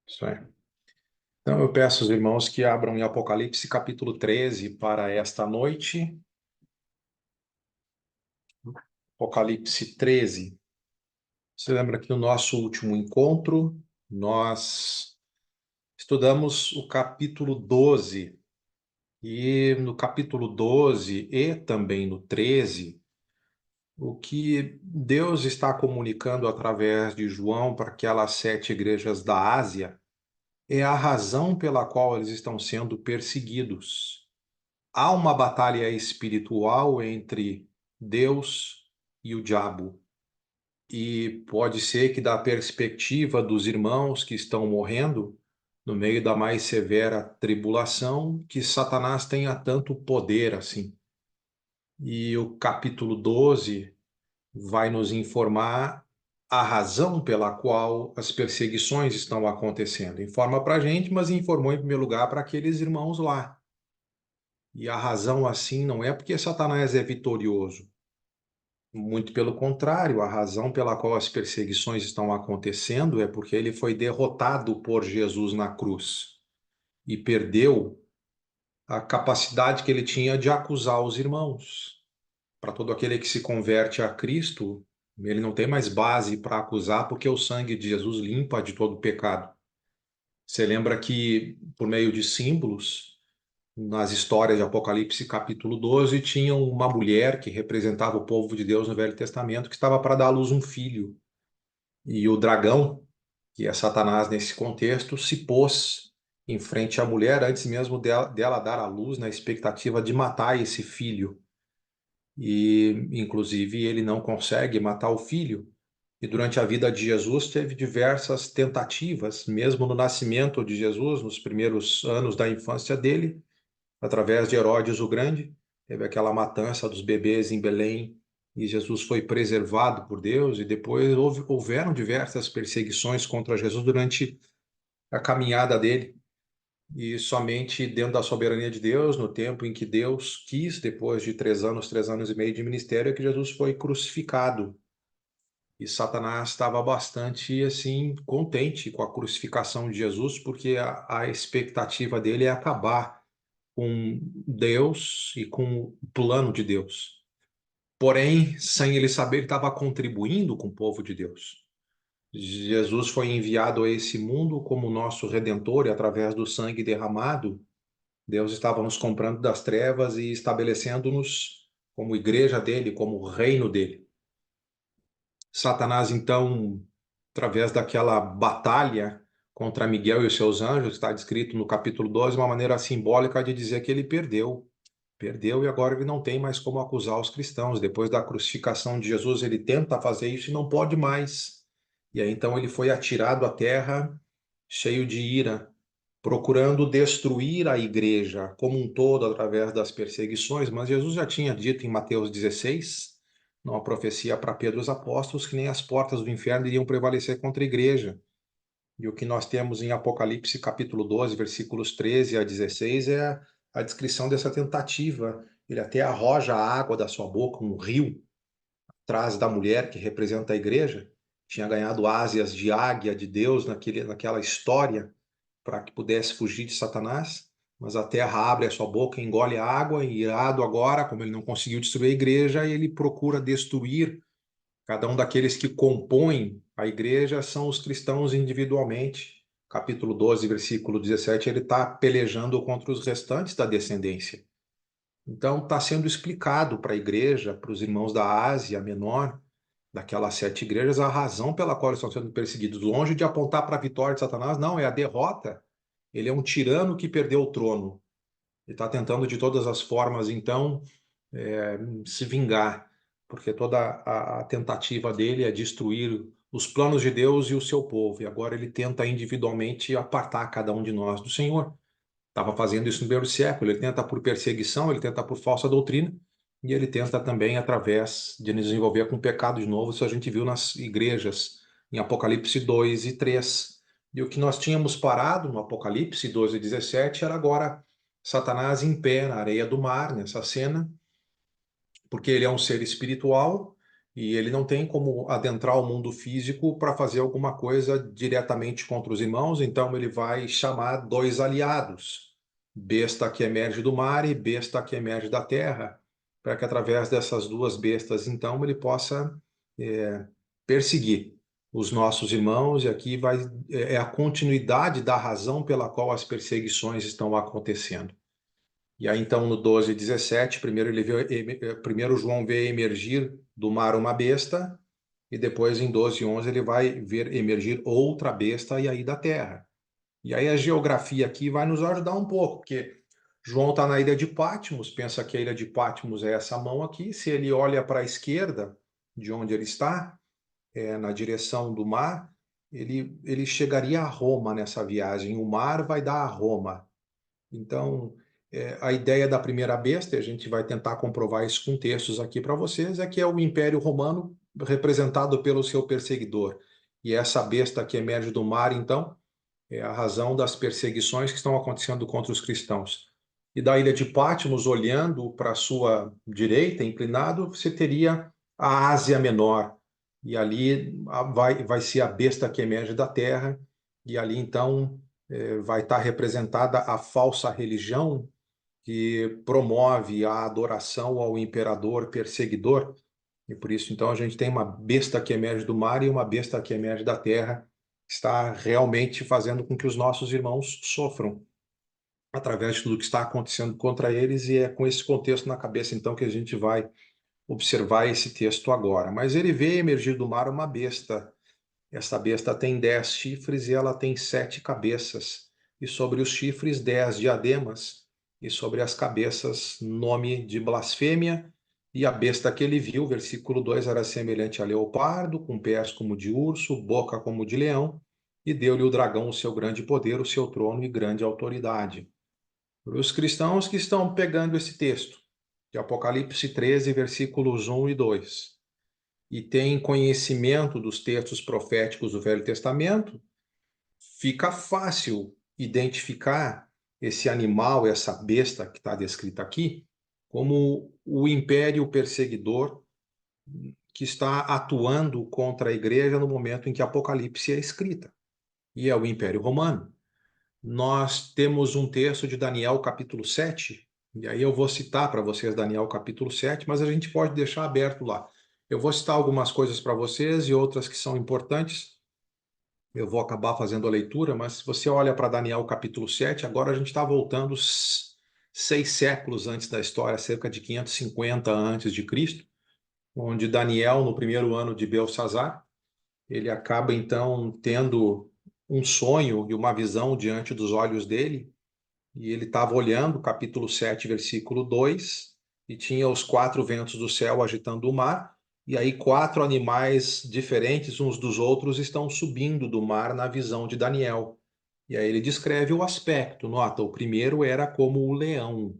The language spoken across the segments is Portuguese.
Isso aí. Então, eu peço aos irmãos que abram em Apocalipse capítulo 13 para esta noite. Apocalipse 13. Você lembra que no nosso último encontro, nós estudamos o capítulo 12. E no capítulo 12 e também no 13, o que Deus está comunicando através de João para aquelas 7 igrejas da Ásia é a razão pela qual eles estão sendo perseguidos. Há uma batalha espiritual entre Deus e o diabo. E pode ser que, da perspectiva dos irmãos que estão morrendo, no meio da mais severa tribulação, que Satanás tenha tanto poder assim. E o capítulo 12 vai nos informar a razão pela qual as perseguições estão acontecendo. Informa para a gente, mas informou em primeiro lugar para aqueles irmãos lá. E a razão assim não é porque Satanás é vitorioso. Muito pelo contrário, a razão pela qual as perseguições estão acontecendo é porque ele foi derrotado por Jesus na cruz e perdeu a capacidade que ele tinha de acusar os irmãos. Para todo aquele que se converte a Cristo, ele não tem mais base para acusar porque o sangue de Jesus limpa de todo pecado. Você lembra que, por meio de símbolos, nas histórias de Apocalipse capítulo 12, tinha uma mulher que representava o povo de Deus no Velho Testamento, que estava para dar à luz um filho. E o dragão, que é Satanás nesse contexto, se pôs em frente à mulher antes mesmo dela dar à luz, na expectativa de matar esse filho. E, inclusive, ele não consegue matar o filho. E durante a vida de Jesus teve diversas tentativas, mesmo no nascimento de Jesus, nos primeiros anos da infância dele, através de Herodes o Grande, teve aquela matança dos bebês em Belém, e Jesus foi preservado por Deus, e depois houveram diversas perseguições contra Jesus durante a caminhada dele, e somente dentro da soberania de Deus, no tempo em que Deus quis, depois de 3 anos e meio de ministério, é que Jesus foi crucificado. E Satanás estava bastante assim contente com a crucificação de Jesus, porque a expectativa dele é acabar com Deus e com o plano de Deus. Porém, sem ele saber, ele estava contribuindo com o povo de Deus. Jesus foi enviado a esse mundo como nosso redentor e através do sangue derramado, Deus estava nos comprando das trevas e estabelecendo-nos como igreja dele, como reino dele. Satanás, então, através daquela batalha contra Miguel e os seus anjos, está descrito no capítulo 12, uma maneira simbólica de dizer que ele perdeu. Perdeu e agora ele não tem mais como acusar os cristãos. Depois da crucificação de Jesus, ele tenta fazer isso e não pode mais. E aí então ele foi atirado à terra, cheio de ira, procurando destruir a igreja como um todo através das perseguições. Mas Jesus já tinha dito em Mateus 16, numa profecia para Pedro e os apóstolos, que nem as portas do inferno iriam prevalecer contra a igreja. E o que nós temos em Apocalipse capítulo 12, versículos 13 a 16, é a descrição dessa tentativa. Ele até arroja a água da sua boca, um rio, atrás da mulher que representa a igreja. Tinha ganhado ásias de águia de Deus naquela história para que pudesse fugir de Satanás. Mas a terra abre a sua boca, engole a água, e irado agora, como ele não conseguiu destruir a igreja, ele procura destruir cada um daqueles que compõem a igreja são os cristãos individualmente. Capítulo 12, versículo 17, ele está pelejando contra os restantes da descendência. Então, está sendo explicado para a igreja, para os irmãos da Ásia Menor, daquelas 7 igrejas, a razão pela qual eles estão sendo perseguidos. Longe de apontar para a vitória de Satanás, não, é a derrota. Ele é um tirano que perdeu o trono. Ele está tentando de todas as formas, então, se vingar, porque toda a tentativa dele é destruir os planos de Deus e o seu povo, e agora ele tenta individualmente apartar cada um de nós do Senhor. Estava fazendo isso no primeiro século, ele tenta por perseguição, ele tenta por falsa doutrina, e ele tenta também através de nos envolver com o pecado de novo, isso a gente viu nas igrejas, em Apocalipse 2 e 3. E o que nós tínhamos parado no Apocalipse 12 e 17 era agora Satanás em pé na areia do mar, nessa cena, porque ele é um ser espiritual e ele não tem como adentrar o mundo físico para fazer alguma coisa diretamente contra os irmãos, então ele vai chamar dois aliados, besta que emerge do mar e besta que emerge da terra, para que através dessas duas bestas, então, ele possa perseguir os nossos irmãos, e aqui é a continuidade da razão pela qual as perseguições estão acontecendo. E aí, então, no 12:17, primeiro João vê emergir do mar uma besta, e depois, em 12:11, ele vai ver emergir outra besta, e aí da terra. E aí a geografia aqui vai nos ajudar um pouco, porque João está na ilha de Patmos, pensa que a ilha de Patmos é essa mão aqui. Se ele olha para a esquerda, de onde ele está, na direção do mar, ele chegaria a Roma nessa viagem. O mar vai dar a Roma. Então, a ideia da primeira besta, e a gente vai tentar comprovar isso com textos aqui para vocês, é que é o Império Romano representado pelo seu perseguidor. E essa besta que emerge do mar, então, é a razão das perseguições que estão acontecendo contra os cristãos. E da ilha de Patmos, olhando para a sua direita, inclinado, você teria a Ásia Menor. E ali vai ser a besta que emerge da terra, e ali então vai estar representada a falsa religião que promove a adoração ao imperador perseguidor. E por isso, então, a gente tem uma besta que emerge do mar e uma besta que emerge da terra, que está realmente fazendo com que os nossos irmãos sofram através de tudo que está acontecendo contra eles, e é com esse contexto na cabeça, então, que a gente vai observar esse texto agora. Mas ele vê emergir do mar uma besta. Essa besta tem 10 chifres e ela tem 7 cabeças, e sobre os chifres 10 diademas, e sobre as cabeças nome de blasfêmia. E a besta que ele viu, versículo 2, era semelhante a leopardo, com pés como de urso, boca como de leão, e deu-lhe o dragão o seu grande poder, o seu trono e grande autoridade. Para os cristãos que estão pegando esse texto, de Apocalipse 13, versículos 1 e 2, e têm conhecimento dos textos proféticos do Velho Testamento, fica fácil identificar esse animal, essa besta que está descrita aqui, como o império perseguidor que está atuando contra a igreja no momento em que Apocalipse é escrita, e é o Império Romano. Nós temos um texto de Daniel capítulo 7, e aí eu vou citar para vocês Daniel capítulo 7, mas a gente pode deixar aberto lá. Eu vou citar algumas coisas para vocês e outras que são importantes. Eu vou acabar fazendo a leitura, mas se você olha para Daniel capítulo 7, agora a gente está voltando 6 séculos antes da história, cerca de 550 antes de Cristo, onde Daniel, no primeiro ano de Belsassar, ele acaba então tendo um sonho e uma visão diante dos olhos dele, e ele estava olhando, capítulo 7, versículo 2, e tinha os 4 ventos do céu agitando o mar, e aí 4 animais diferentes uns dos outros estão subindo do mar na visão de Daniel. E aí ele descreve o aspecto. Nota, o primeiro era como o leão,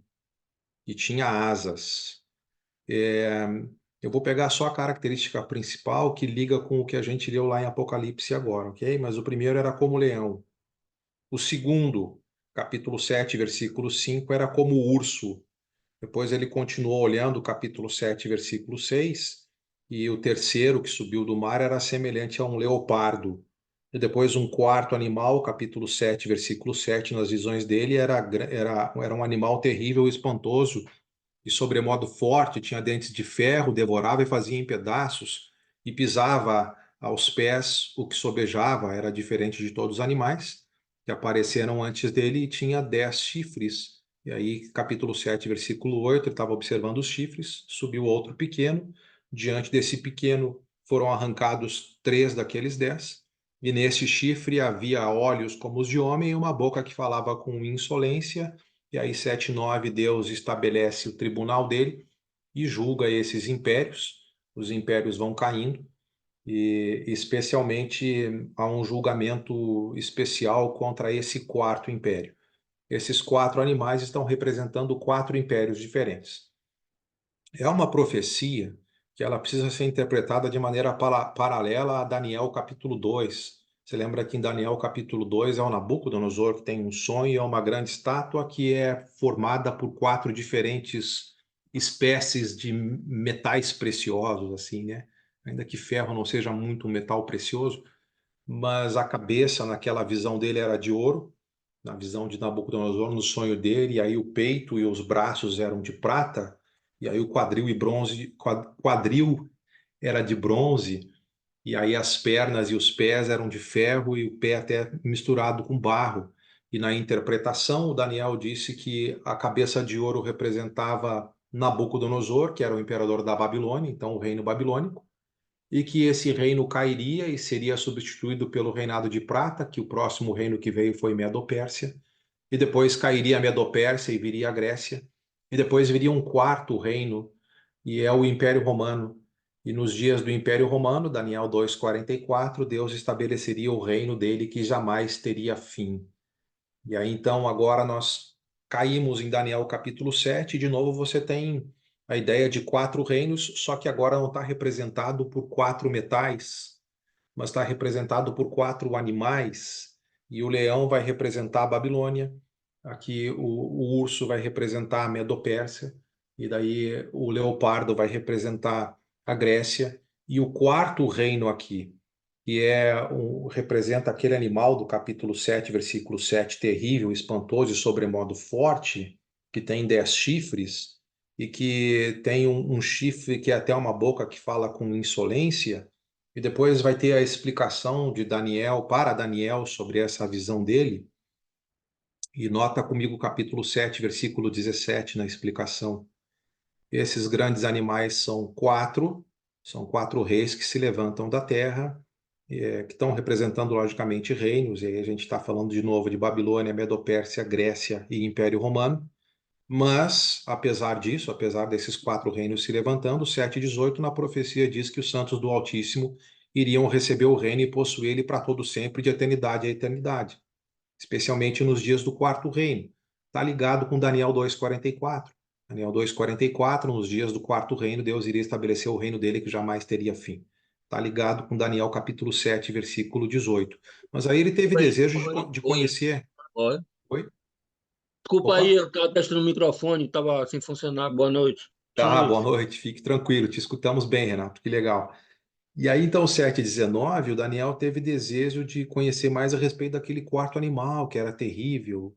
e tinha asas. Eu vou pegar só a característica principal que liga com o que a gente leu lá em Apocalipse agora, ok? Mas o primeiro era como leão. O segundo, capítulo 7, versículo 5, era como urso. Depois ele continuou olhando o capítulo 7, versículo 6, e o terceiro que subiu do mar era semelhante a um leopardo. E depois um quarto animal, capítulo 7, versículo 7, nas visões dele, era um animal terrível e espantoso, e sobremodo forte, tinha dentes de ferro, devorava e fazia em pedaços, e pisava aos pés o que sobejava, era diferente de todos os animais que apareceram antes dele, e tinha 10 chifres. E aí, capítulo 7, versículo 8, ele estava observando os chifres, subiu outro pequeno, diante desse pequeno foram arrancados 3 daqueles 10, e nesse chifre havia olhos como os de homem e uma boca que falava com insolência. E aí 7:9, Deus estabelece o tribunal dele e julga esses impérios. Os impérios vão caindo, e especialmente há um julgamento especial contra esse quarto império. Esses 4 animais estão representando 4 impérios diferentes. É uma profecia que ela precisa ser interpretada de maneira paralela a Daniel capítulo 2. Você lembra que em Daniel capítulo 2 é o Nabucodonosor que tem um sonho, e é uma grande estátua que é formada por 4 diferentes espécies de metais preciosos, assim, né? ainda que ferro não seja muito um metal precioso, mas a cabeça naquela visão dele era de ouro, na visão de Nabucodonosor, no sonho dele, e aí o peito e os braços eram de prata, e aí o quadril e bronze, quadril era de bronze, e aí as pernas e os pés eram de ferro e o pé até misturado com barro. E na interpretação, o Daniel disse que a cabeça de ouro representava Nabucodonosor, que era o imperador da Babilônia, então o reino babilônico, e que esse reino cairia e seria substituído pelo reinado de prata, que o próximo reino que veio foi Medo-Pérsia, e depois cairia a Medo-Pérsia e viria a Grécia, e depois viria um quarto reino, e é o Império Romano. E nos dias do Império Romano, Daniel 2:44, Deus estabeleceria o reino dele que jamais teria fim. E aí então agora nós caímos em Daniel capítulo 7, e de novo você tem a ideia de quatro reinos, só que agora não está representado por quatro metais, mas está representado por quatro animais, e o leão vai representar a Babilônia, aqui o urso vai representar a Medo-Pérsia, e daí o leopardo vai representar a Grécia, e o quarto reino aqui, que representa aquele animal do capítulo 7, versículo 7, terrível, espantoso e sobremodo forte, que tem 10 chifres, e que tem um chifre que é até uma boca que fala com insolência, e depois vai ter a explicação de Daniel para Daniel sobre essa visão dele. E nota comigo o capítulo 7, versículo 17 na explicação. Esses grandes animais são quatro reis que se levantam da terra, que estão representando logicamente reinos, e aí a gente está falando de novo de Babilônia, Medo-Pérsia, Grécia e Império Romano. Mas, apesar disso, apesar desses quatro reinos se levantando, 7:18 na profecia diz que os santos do Altíssimo iriam receber o reino e possuí-lo para todo sempre, de eternidade a eternidade, especialmente nos dias do quarto reino. Está ligado com Daniel 2:44. Daniel 2:44, nos dias do quarto reino, Deus iria estabelecer o reino dele que jamais teria fim. Está ligado com Daniel capítulo 7, versículo 18. Mas aí ele teve Oi, desejo oi, de oi, conhecer. oi. Oi? Desculpa aí, Opa? eu estava testando o microfone, estava sem funcionar. Boa noite. Ah, boa Continue. noite, fique tranquilo, te escutamos bem, Renato, que legal. E aí, então, 7:19, o Daniel teve desejo de conhecer mais a respeito daquele quarto animal, que era terrível,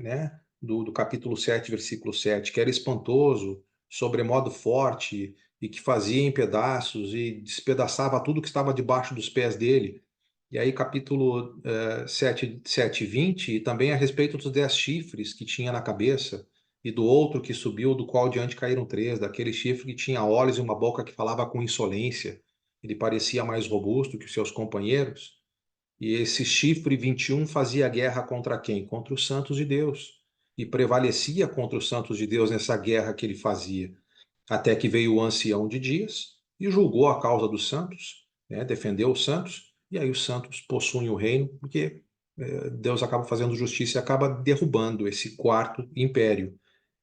né? Do capítulo 7, versículo 7, que era espantoso, sobremodo forte, e que fazia em pedaços e despedaçava tudo que estava debaixo dos pés dele. E aí, capítulo 7:20, e também a respeito dos 10 chifres que tinha na cabeça, e do outro que subiu, do qual diante caíram três, daquele chifre que tinha olhos e uma boca que falava com insolência. Ele parecia mais robusto que os seus companheiros. E esse chifre 21 fazia guerra contra quem? Contra os santos de Deus. E prevalecia contra os santos de Deus nessa guerra que ele fazia. Até que veio o ancião de dias e julgou a causa dos santos, né? Defendeu os santos, e aí os santos possuem o reino, porque Deus acaba fazendo justiça e acaba derrubando esse quarto império.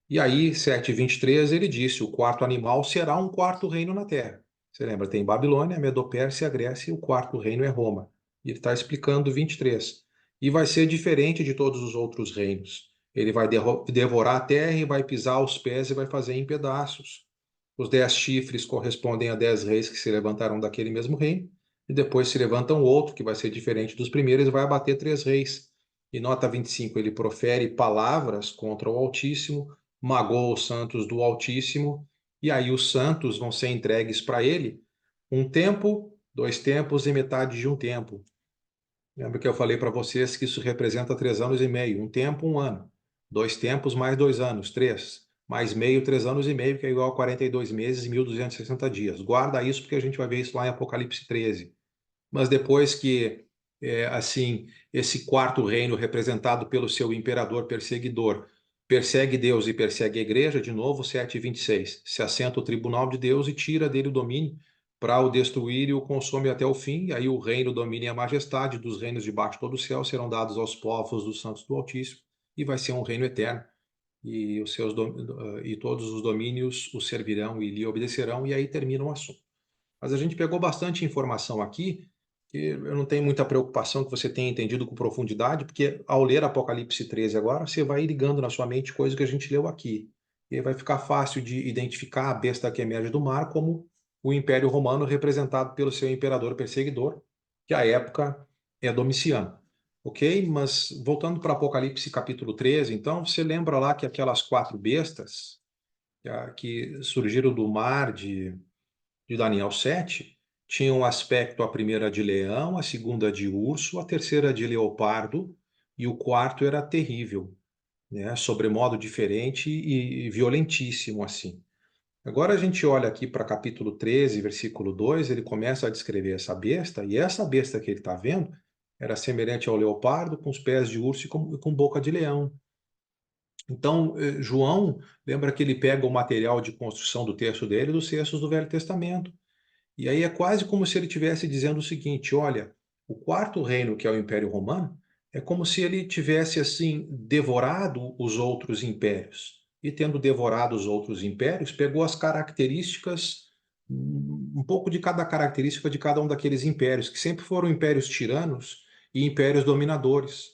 E aí, 7:23, ele disse: o quarto animal será um quarto reino na terra. Você lembra? Tem Babilônia, Medo-Pérsia, Grécia, e o quarto reino é Roma. E ele está explicando 23. E vai ser diferente de todos os outros reinos. Ele vai devorar a terra e vai pisar os pés e vai fazer em pedaços. Os 10 chifres correspondem a 10 reis que se levantaram daquele mesmo reino. E depois se levanta um outro, que vai ser diferente dos primeiros, e vai abater 3 reis. E nota 25, ele profere palavras contra o Altíssimo, magoa os santos do Altíssimo, e aí os santos vão ser entregues para ele um tempo, 2 tempos e metade de um tempo. Lembra que eu falei para vocês que isso representa 3 anos e meio, um tempo, um ano, 2 tempos mais 2 anos, 3, mais meio, 3 anos e meio, que é igual a 42 meses e 1.260 dias. Guarda isso porque a gente vai ver isso lá em Apocalipse 13. Mas depois que, assim, esse quarto reino representado pelo seu imperador perseguidor persegue Deus e persegue a igreja, de novo, 7:26, se assenta o tribunal de Deus e tira dele o domínio para o destruir e o consome até o fim, e aí o reino, o domínio e a majestade dos reinos debaixo de todo o céu serão dados aos povos dos santos do Altíssimo, e vai ser um reino eterno, e e todos os domínios o servirão e lhe obedecerão, e aí termina o assunto. Mas a gente pegou bastante informação aqui, que eu não tenho muita preocupação que você tenha entendido com profundidade, porque ao ler Apocalipse 13 agora, você vai ligando na sua mente coisas que a gente leu aqui. E aí vai ficar fácil de identificar a besta que emerge do mar como o Império Romano representado pelo seu imperador perseguidor, que à época é Domiciano. Ok? Mas voltando para Apocalipse capítulo 13, então, você lembra lá que aquelas 4 bestas que surgiram do mar de Daniel 7 tinham um aspecto, a primeira de leão, a segunda de urso, a terceira de leopardo, e o quarto era terrível, né? Sobremodo diferente e violentíssimo assim. Agora a gente olha aqui para capítulo 13, versículo 2, ele começa a descrever essa besta, e essa besta que ele está vendo era semelhante ao leopardo, com os pés de urso e com boca de leão. Então, João, lembra que ele pega o material de construção do texto dele dos textos do Velho Testamento. E aí é quase como se ele estivesse dizendo o seguinte: olha, o quarto reino, que é o Império Romano, é como se ele tivesse assim devorado os outros impérios. E tendo devorado os outros impérios, pegou as características, um pouco de cada característica de cada um daqueles impérios, que sempre foram impérios tiranos e impérios dominadores.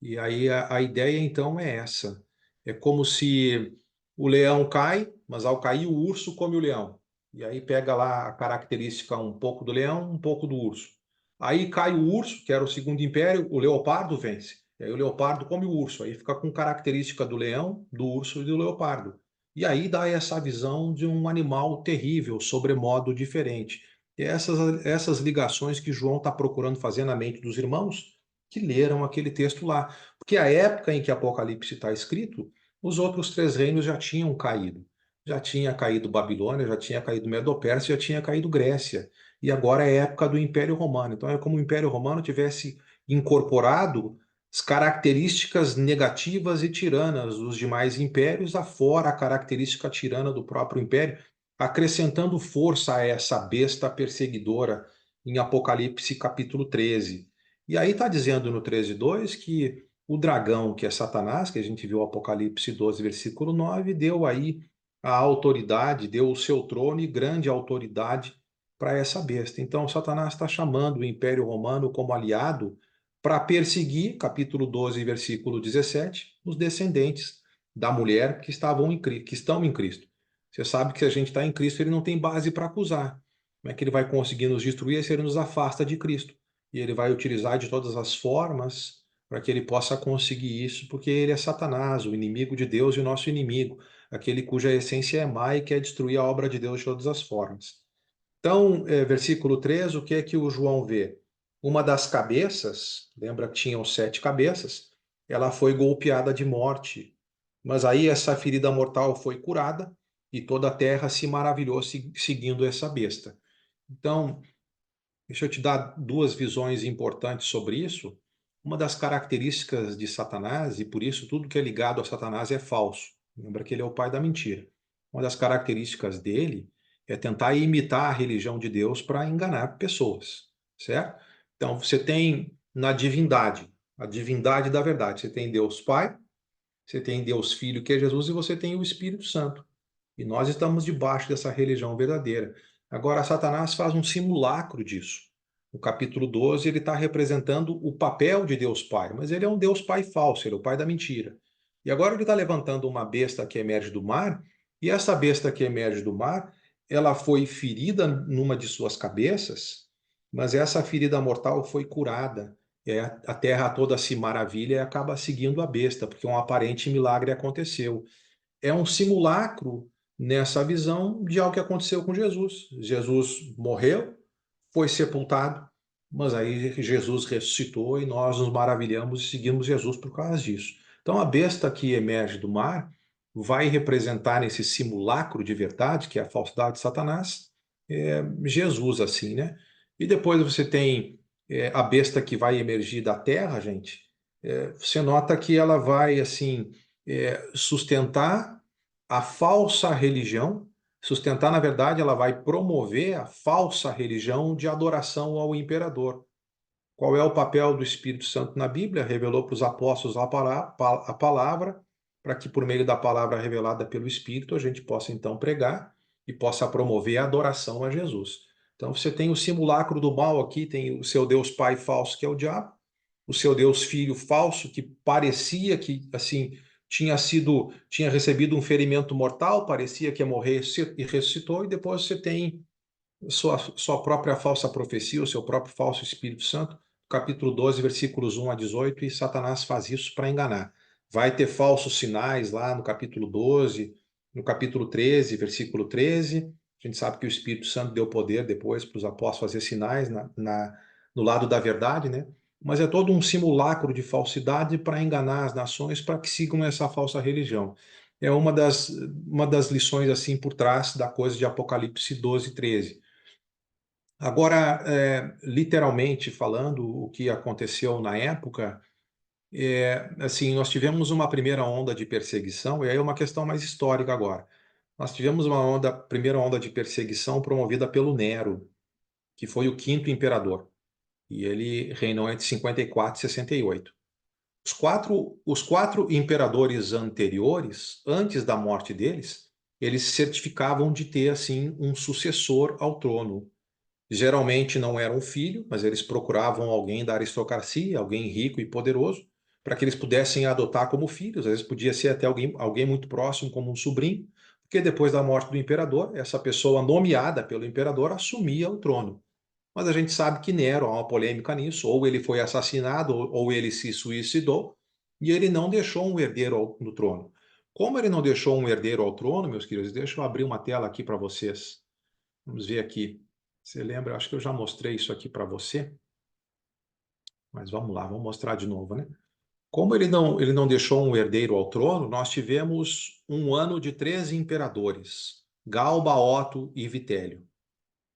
E aí a ideia então é essa. É como se o leão cai, mas ao cair o urso come o leão. E aí pega lá a característica um pouco do leão, um pouco do urso. Aí cai o urso, que era o segundo império, o leopardo vence. E aí o leopardo come o urso. Aí fica com característica do leão, do urso e do leopardo. E aí dá essa visão de um animal terrível, sobremodo diferente. E essas ligações que João está procurando fazer na mente dos irmãos que leram aquele texto lá. Porque a época em que Apocalipse está escrito, os outros 3 reinos já tinham caído. Já tinha caído Babilônia, já tinha caído Medo-Pérsia, já tinha caído Grécia. E agora é a época do Império Romano. Então é como o Império Romano tivesse incorporado as características negativas e tiranas dos demais impérios, afora a característica tirana do próprio império, acrescentando força a essa besta perseguidora em Apocalipse capítulo 13. E aí está dizendo no 13:2 que o dragão, que é Satanás, que a gente viu Apocalipse 12, versículo 9, deu aí a autoridade, deu o seu trono e grande autoridade para essa besta. Então, Satanás está chamando o Império Romano como aliado para perseguir, capítulo 12, versículo 17, os descendentes da mulher que estavam que estão em Cristo. Você sabe que se a gente está em Cristo, ele não tem base para acusar. Como é que ele vai conseguir nos destruir se ele nos afasta de Cristo? E ele vai utilizar de todas as formas para que ele possa conseguir isso, porque ele é Satanás, o inimigo de Deus e o nosso inimigo, aquele cuja essência é má e quer destruir a obra de Deus de todas as formas. Então, versículo 3, o que é que o João vê? Uma das cabeças, lembra que tinham 7 cabeças, ela foi golpeada de morte, mas aí essa ferida mortal foi curada e toda a terra se maravilhou seguindo essa besta. Então, deixa eu te dar 2 visões importantes sobre isso. Uma das características de Satanás, e por isso tudo que é ligado a Satanás é falso. Lembra que ele é o pai da mentira. Uma das características dele é tentar imitar a religião de Deus para enganar pessoas, certo? Então, você tem na divindade, a divindade da verdade. Você tem Deus Pai, você tem Deus Filho, que é Jesus, e você tem o Espírito Santo. E nós estamos debaixo dessa religião verdadeira. Agora, Satanás faz um simulacro disso. No capítulo 12, ele está representando o papel de Deus Pai, mas ele é um Deus Pai falso, ele é o pai da mentira. E agora ele está levantando uma besta que emerge do mar, e essa besta que emerge do mar, ela foi ferida numa de suas cabeças, mas essa ferida mortal foi curada. A terra toda se maravilha e acaba seguindo a besta, porque um aparente milagre aconteceu. É um simulacro nessa visão de algo que aconteceu com Jesus. Jesus morreu, foi sepultado, mas aí Jesus ressuscitou e nós nos maravilhamos e seguimos Jesus por causa disso. Então a besta que emerge do mar vai representar nesse simulacro de verdade, que é a falsidade de Satanás, Jesus, assim, né? E depois você tem a besta que vai emergir da terra, gente. Você nota que ela vai, assim, sustentar a falsa religião. Sustentar, na verdade, ela vai promover a falsa religião de adoração ao imperador. Qual é o papel do Espírito Santo na Bíblia? Revelou para os apóstolos a palavra, para que por meio da palavra revelada pelo Espírito a gente possa então pregar e possa promover a adoração a Jesus. Então você tem o simulacro do mal aqui, tem o seu Deus Pai falso, que é o diabo, o seu Deus Filho falso, que parecia que assim tinha recebido um ferimento mortal, parecia que ia morrer e ressuscitou, e depois você tem sua própria falsa profecia, o seu próprio falso Espírito Santo. Capítulo 12, versículos 1 a 18, e Satanás faz isso para enganar. Vai ter falsos sinais lá no capítulo 12, no capítulo 13, versículo 13. A gente sabe que o Espírito Santo deu poder depois para os apóstolos fazer sinais no lado da verdade, né? Mas é todo um simulacro de falsidade para enganar as nações para que sigam essa falsa religião. É uma das lições assim por trás da coisa de Apocalipse 12, 13. Agora, literalmente falando, o que aconteceu na época, assim, nós tivemos uma primeira onda de perseguição, e aí é uma questão mais histórica agora. Nós tivemos uma primeira onda de perseguição promovida pelo Nero, que foi o quinto imperador, e ele reinou entre 54 e 68. Os quatro imperadores anteriores, antes da morte deles, eles certificavam de ter, assim, um sucessor ao trono. Geralmente não era um filho, mas eles procuravam alguém da aristocracia, alguém rico e poderoso, para que eles pudessem adotar como filhos. Às vezes podia ser até alguém muito próximo, como um sobrinho, porque depois da morte do imperador, essa pessoa nomeada pelo imperador assumia o trono. Mas a gente sabe que Nero, há uma polêmica nisso, ou ele foi assassinado, ou ele se suicidou, e ele não deixou um herdeiro no trono. Como ele não deixou um herdeiro ao trono, meus queridos, deixa eu abrir uma tela aqui para vocês. Vamos ver aqui. Você lembra? Acho que eu já mostrei isso aqui para você, mas vamos lá, vamos mostrar de novo, né? Como ele não deixou um herdeiro ao trono, nós tivemos um ano de 13 imperadores, Galba, Otto e Vitélio.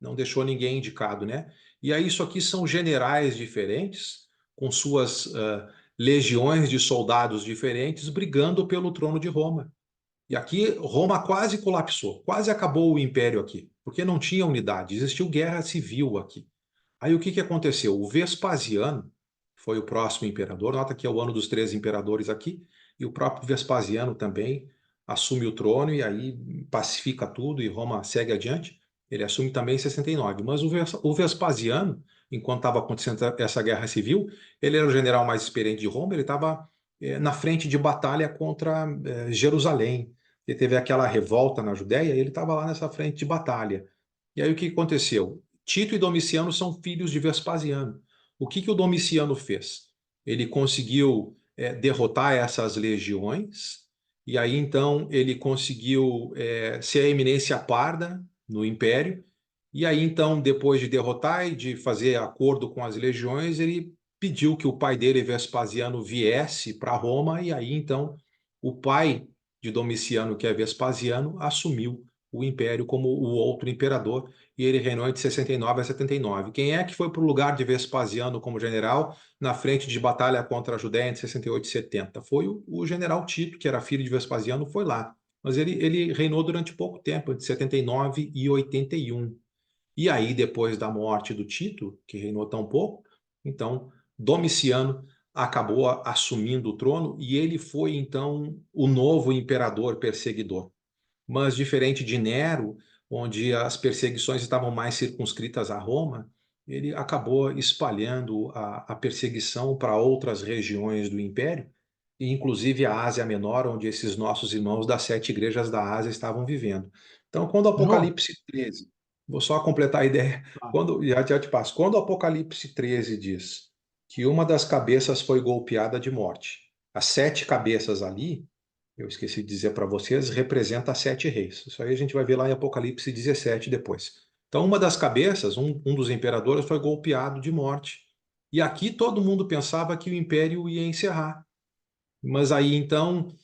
Não deixou ninguém indicado, né? E aí isso aqui são generais diferentes, com suas legiões de soldados diferentes, brigando pelo trono de Roma. E aqui Roma quase colapsou, quase acabou o império aqui, porque não tinha unidade, existiu guerra civil aqui. Aí o que aconteceu? O Vespasiano foi o próximo imperador, nota que é o ano dos 13 imperadores aqui, e o próprio Vespasiano também assume o trono e aí pacifica tudo e Roma segue adiante. Ele assume também em 69. Mas o Vespasiano, enquanto estava acontecendo essa guerra civil, ele era o general mais experiente de Roma, ele estava na frente de batalha contra Jerusalém. Ele teve aquela revolta na Judéia, e ele estava lá nessa frente de batalha. E aí o que aconteceu? Tito e Domiciano são filhos de Vespasiano. O que o Domiciano fez? Ele conseguiu derrotar essas legiões, e aí então ele conseguiu ser a eminência parda no império, e aí então, depois de derrotar e de fazer acordo com as legiões, ele pediu que o pai dele, Vespasiano, viesse para Roma, e aí então o pai de Domiciano, que é Vespasiano, assumiu o império como o outro imperador, e ele reinou entre 69 a 79. Quem é que foi para o lugar de Vespasiano como general na frente de batalha contra a Judéia entre 68 e 70? Foi o general Tito, que era filho de Vespasiano, foi lá. Mas ele reinou durante pouco tempo, entre 79 e 81. E aí, depois da morte do Tito, que reinou tão pouco, então Domiciano acabou assumindo o trono e ele foi então o novo imperador perseguidor. Mas diferente de Nero, onde as perseguições estavam mais circunscritas a Roma, ele acabou espalhando a perseguição para outras regiões do império, e inclusive a Ásia Menor, onde esses nossos irmãos das 7 igrejas da Ásia estavam vivendo. Então, quando o João, Apocalipse 13, vou só completar a ideia, tá. já te passo, quando o Apocalipse 13 diz que uma das cabeças foi golpeada de morte, as 7 cabeças ali, eu esqueci de dizer para vocês, representa as 7 reis. Isso aí a gente vai ver lá em Apocalipse 17 depois. Então, uma das cabeças, um dos imperadores, foi golpeado de morte. E aqui todo mundo pensava que o império ia encerrar. Mas aí então,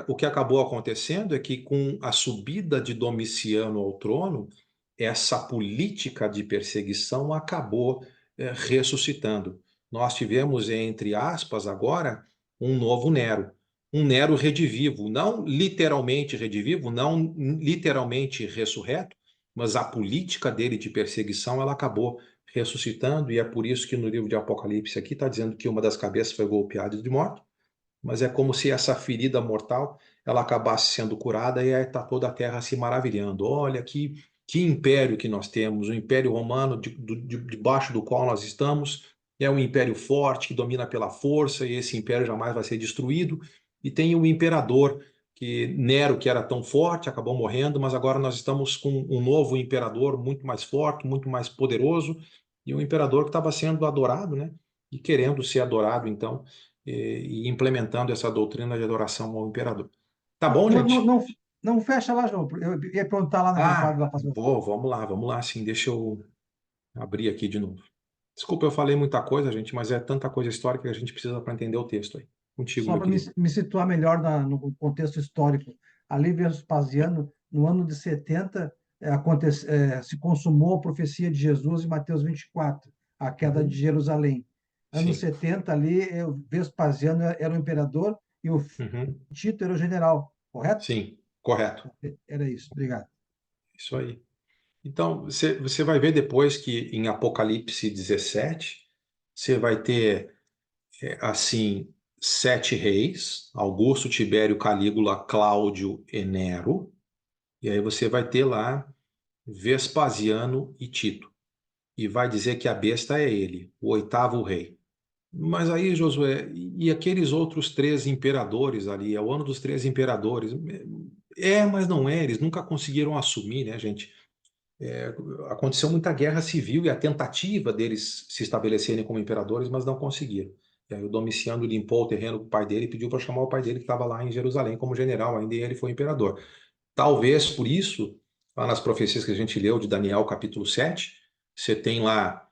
o que acabou acontecendo é que com a subida de Domiciano ao trono, essa política de perseguição acabou ressuscitando. Nós tivemos, entre aspas, agora, um novo Nero. Um Nero redivivo, não literalmente redivivo, não literalmente ressurreto, mas a política dele de perseguição ela acabou ressuscitando, e é por isso que no livro de Apocalipse aqui está dizendo que uma das cabeças foi golpeada de morte, mas é como se essa ferida mortal ela acabasse sendo curada e aí está toda a terra se maravilhando. Olha que império que nós temos, o Império Romano debaixo do qual nós estamos é um império forte que domina pela força e esse império jamais vai ser destruído. E tem o imperador que Nero, que era tão forte, acabou morrendo, mas agora nós estamos com um novo imperador muito mais forte, muito mais poderoso, e um imperador que estava sendo adorado, né? E querendo ser adorado, então, e implementando essa doutrina de adoração ao imperador. Tá bom, Não, não, gente? não, não fecha lá, João. Eu ia perguntar lá naquele quadro Ah, lá. vamos lá, sim, deixa eu abrir aqui de novo. Desculpa, eu falei muita coisa, gente, mas é tanta coisa histórica que a gente precisa para entender o texto aí. Contigo, Só meu para me, querido. me situar melhor no contexto histórico. Ali, Vespasiano, no ano de 70, se consumou a profecia de Jesus em Mateus 24, a queda de Uhum. Jerusalém. Anos Sim. 70, ali, o Vespasiano era o imperador e o Uhum. Tito era o general, correto? Sim, correto. Era isso, obrigado. Isso aí. Então, você vai ver depois que em Apocalipse 17, você vai ter, assim, 7 reis, Augusto, Tibério, Calígula, Cláudio e Nero, e aí você vai ter lá Vespasiano e Tito, e vai dizer que a besta é ele, o 8º rei. Mas aí, Josué, e aqueles outros 3 imperadores ali, é o ano dos 3 imperadores. Mas não é, eles nunca conseguiram assumir, né, gente? Aconteceu muita guerra civil e a tentativa deles se estabelecerem como imperadores, mas não conseguiram. E aí o Domiciano limpou o terreno do pai dele e pediu para chamar o pai dele que estava lá em Jerusalém como general, ainda e ele foi imperador. Talvez por isso, lá nas profecias que a gente leu de Daniel capítulo 7, você tem lá